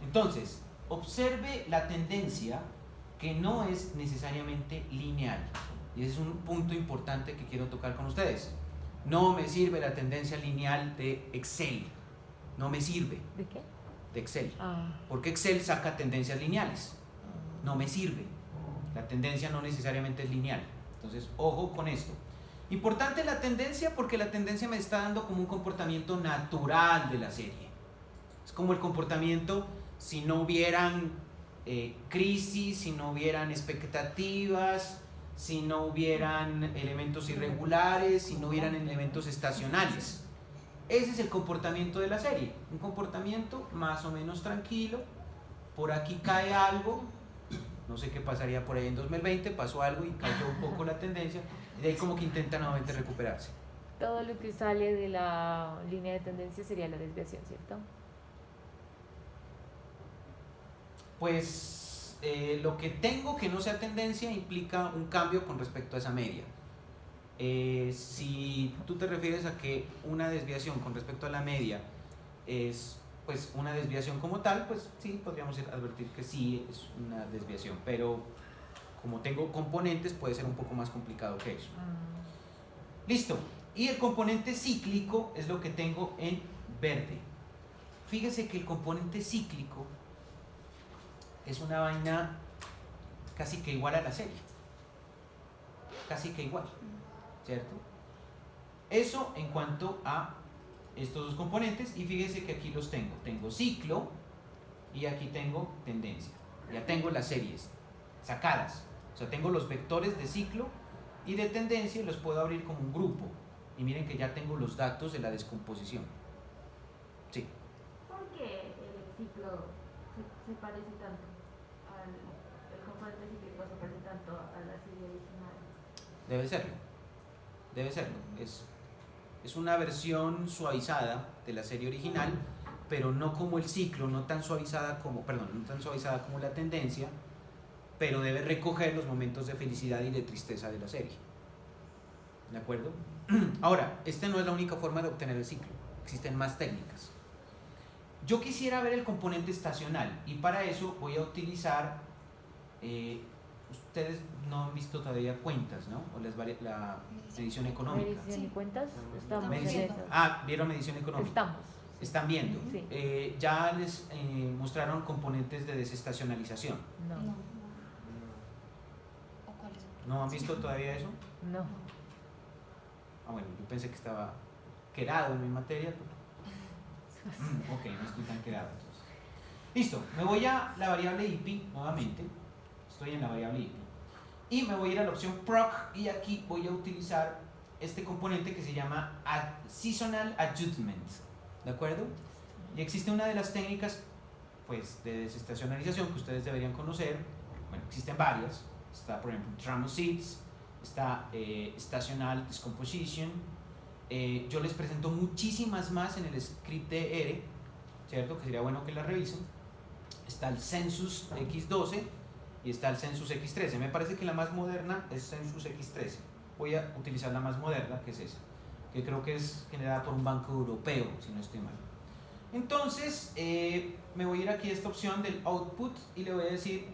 Entonces, observe la tendencia que no es necesariamente lineal, y ese es un punto importante que quiero tocar con ustedes. No me sirve la tendencia lineal de Excel, no me sirve. ¿De qué? De Excel, porque Excel saca tendencias lineales, no me sirve. La tendencia no necesariamente es lineal, entonces ojo con esto. Importante la tendencia porque la tendencia me está dando como un comportamiento natural de la serie. Es como el comportamiento si no hubieran crisis, si no hubieran expectativas, si no hubieran elementos irregulares, si no hubieran elementos estacionales. Ese es el comportamiento de la serie, un comportamiento más o menos tranquilo. Por aquí cae algo, no sé qué pasaría por ahí en 2020, pasó algo y cayó un poco la tendencia, y de ahí como que intenta nuevamente recuperarse. Todo lo que sale de la línea de tendencia sería la desviación, ¿cierto? Pues lo que tengo que no sea tendencia implica un cambio con respecto a esa media. Si tú te refieres a que una desviación con respecto a la media es pues una desviación como tal, pues sí, podríamos advertir que sí es una desviación, pero como tengo componentes puede ser un poco más complicado que eso. Listo, y el componente cíclico es lo que tengo en verde. Fíjese que el componente cíclico es una vaina casi que igual a la serie, casi que igual, ¿cierto? Eso en cuanto a estos dos componentes, y fíjense que aquí los tengo ciclo y aquí tengo tendencia, ya tengo las series sacadas, o sea, tengo los vectores de ciclo y de tendencia y los puedo abrir como un grupo, y miren que ya tengo los datos de la descomposición. Sí. ¿Por qué el ciclo se parece tanto el componente cíclico se parece tanto a la serie original? Debe serlo, es una versión suavizada de la serie original, pero no como el ciclo, no tan suavizada como la tendencia, pero debe recoger los momentos de felicidad y de tristeza de la serie. ¿De acuerdo? Ahora, esta no es la única forma de obtener el ciclo, existen más técnicas. Yo quisiera ver el componente estacional y para eso voy a utilizar, ustedes no han visto todavía cuentas, ¿no? O la medición económica. Medición y cuentas, estamos Medición. en eso. ¿Vieron medición económica? Estamos. Están viendo. Sí. Ya les mostraron componentes de desestacionalización. No. ¿O cuáles son? ¿No han visto todavía eso? No. Bueno, yo pensé que estaba quedado en mi materia, pero ok, no estoy tan quedado entonces. Listo, me voy a la variable IP nuevamente. Estoy en la variable IP. Y me voy a ir a la opción proc y aquí voy a utilizar este componente que se llama Seasonal Adjustment. ¿De acuerdo? Y existe una de las técnicas pues, de desestacionalización que ustedes deberían conocer. Bueno, existen varias. Está, por ejemplo, Tramoseeds, está Stational Decomposition. Yo les presento muchísimas más en el script de R, ¿cierto? Que sería bueno que la revisen. Está el Census X12 y está el Census X13. Me parece que la más moderna es Census X13. Voy a utilizar la más moderna, que es esa, que creo que es generada por un banco europeo, si no estoy mal. Entonces, me voy a ir aquí a esta opción del output y le voy a decir,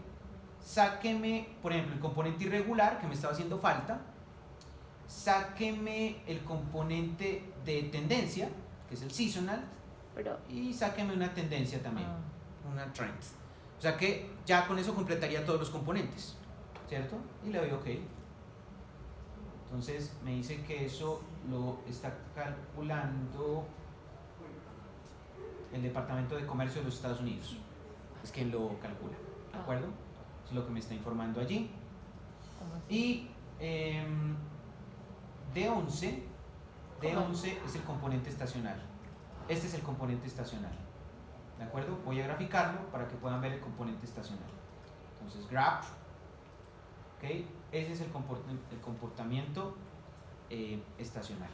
sáqueme, por ejemplo, el componente irregular que me estaba haciendo falta, sáqueme el componente de tendencia, que es el seasonal, y sáqueme una tendencia también, una trend. O sea que ya con eso completaría todos los componentes, ¿cierto? Y le doy OK. Entonces me dice que eso lo está calculando el Departamento de Comercio de los Estados Unidos. Es quien lo calcula, ¿de acuerdo? Es lo que me está informando allí. ¿Cómo así? Y D11 es el componente estacional. Este es el componente estacional. ¿De acuerdo? Voy a graficarlo para que puedan ver el componente estacional. Entonces, graph. ¿Ok? Ese es el comportamiento estacional.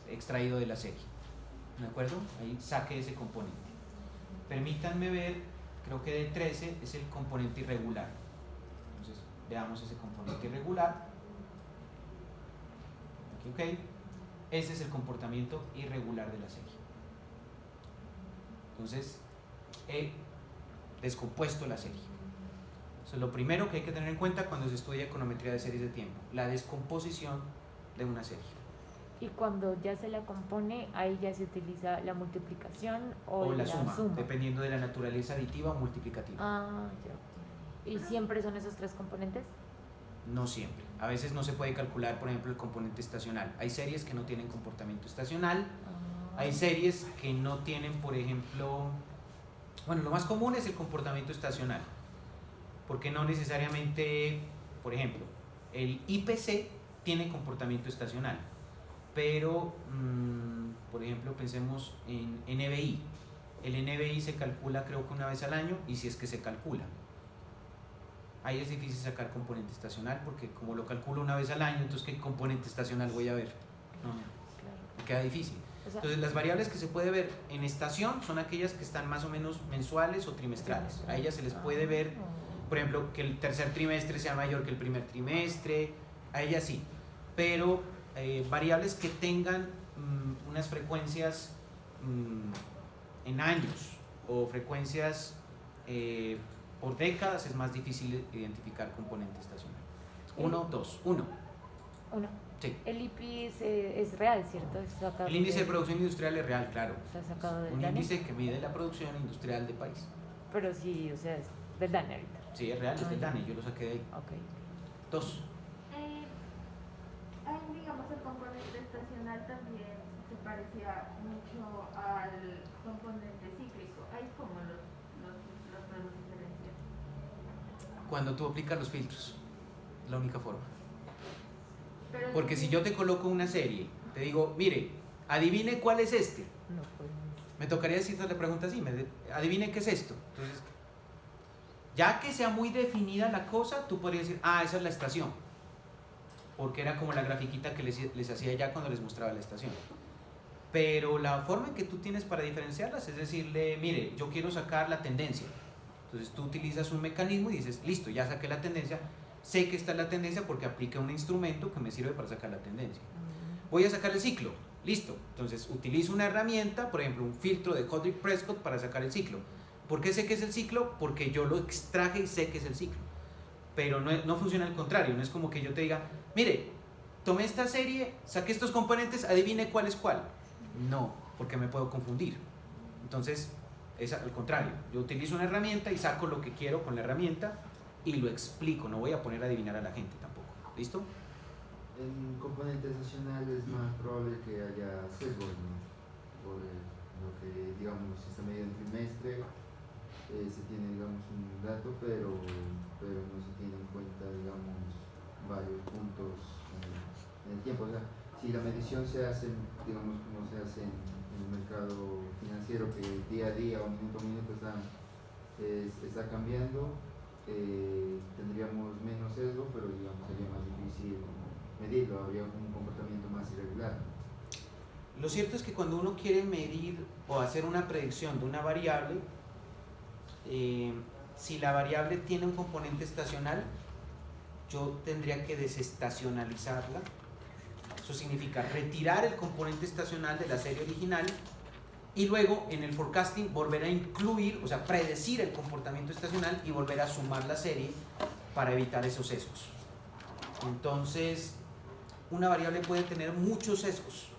Extraído de la serie. ¿De acuerdo? Ahí saque ese componente. Permítanme ver, creo que D13 es el componente irregular. Entonces, veamos ese componente irregular. Aquí, ok. Ese es el comportamiento irregular de la serie. Entonces, he descompuesto la serie. Eso es lo primero que hay que tener en cuenta cuando se estudia econometría de series de tiempo, la descomposición de una serie. Y cuando ya se la compone, ahí ya se utiliza la multiplicación o la la suma, suma. dependiendo de la naturaleza aditiva o multiplicativa. Ah, ya. ¿Y siempre son esos tres componentes? No siempre. A veces no se puede calcular, por ejemplo, el componente estacional. Hay series que no tienen comportamiento estacional. Ah. Hay series que no tienen, por ejemplo, bueno, lo más común es el comportamiento estacional, porque no necesariamente, por ejemplo, el IPC tiene comportamiento estacional, pero, por ejemplo, pensemos en NBI. El NBI se calcula creo que una vez al año, y si es que se calcula. Ahí es difícil sacar componente estacional, porque como lo calculo una vez al año, entonces ¿qué componente estacional voy a ver? No, Claro. me queda difícil. O sea, Entonces las variables que se puede ver en estación son aquellas que están más o menos mensuales o trimestrales. A ellas se les puede ver, por ejemplo, que el tercer trimestre sea mayor que el primer trimestre, a ellas sí. Pero variables que tengan unas frecuencias en años o frecuencias por décadas es más difícil identificar componente estacional. 1, 2, 1. Uno. Sí. El IPI es real, ¿cierto? Es sacado El índice de producción industrial es real, claro. Está sacado del Un DANE. índice que mide la producción industrial del país. Pero sí, o sea, es del DANE ahorita. Sí, es real, es del DANE, yo lo saqué de ahí. Ok. 2. Digamos, el componente estacional también se parecía mucho al componente cíclico. Hay como los diferencias. Cuando tú aplicas los filtros, la única forma. Pero Porque si yo te coloco una serie, te digo, mire, adivine cuál es este. No, pues. Me tocaría decirte la pregunta así, adivine qué es esto. Entonces, ya que sea muy definida la cosa, tú podrías decir, ah, esa es la estación. Porque era como la grafiquita que les hacía ya cuando les mostraba la estación. Pero la forma en que tú tienes para diferenciarlas es decirle, mire, yo quiero sacar la tendencia. Entonces tú utilizas un mecanismo y dices, listo, ya saqué la tendencia, sé que esta es la tendencia porque apliqué un instrumento que me sirve para sacar la tendencia. Voy a sacar el ciclo, listo. Entonces utilizo una herramienta, por ejemplo, un filtro de Hodrick-Prescott para sacar el ciclo. ¿Por qué sé que es el ciclo? Porque yo lo extraje y sé que es el ciclo. Pero no funciona al contrario, no es como que yo te diga, mire, tomé esta serie, saqué estos componentes, adivine cuál es cuál. No, porque me puedo confundir. Entonces, es al contrario, yo utilizo una herramienta y saco lo que quiero con la herramienta y lo explico, no voy a poner a adivinar a la gente tampoco. ¿Listo? En componente estacional es más probable que haya sesgos, ¿no? Por lo que, digamos, si está medido en trimestre, se tiene, digamos, un dato, pero no se tiene en cuenta, digamos, varios puntos en el tiempo. O sea, si la medición se hace, digamos, como se hace en el mercado financiero, que día a día o minuto a minuto está cambiando, tendríamos menos sesgo, pero digamos sería más difícil medirlo, habría un comportamiento más irregular. Lo cierto es que cuando uno quiere medir o hacer una predicción de una variable, si la variable tiene un componente estacional, yo tendría que desestacionalizarla. Eso significa retirar el componente estacional de la serie original y luego en el forecasting volver a incluir, o sea, predecir el comportamiento estacional y volver a sumar la serie para evitar esos sesgos. Entonces, una variable puede tener muchos sesgos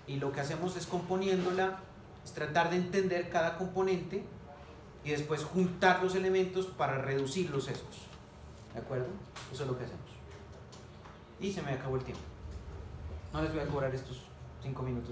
y lo que hacemos es componiéndola, es tratar de entender cada componente y después juntar los elementos para reducir los sesgos. ¿De acuerdo? Eso es lo que hacemos. Y se me acabó el tiempo. No les voy a cobrar estos 5 minutos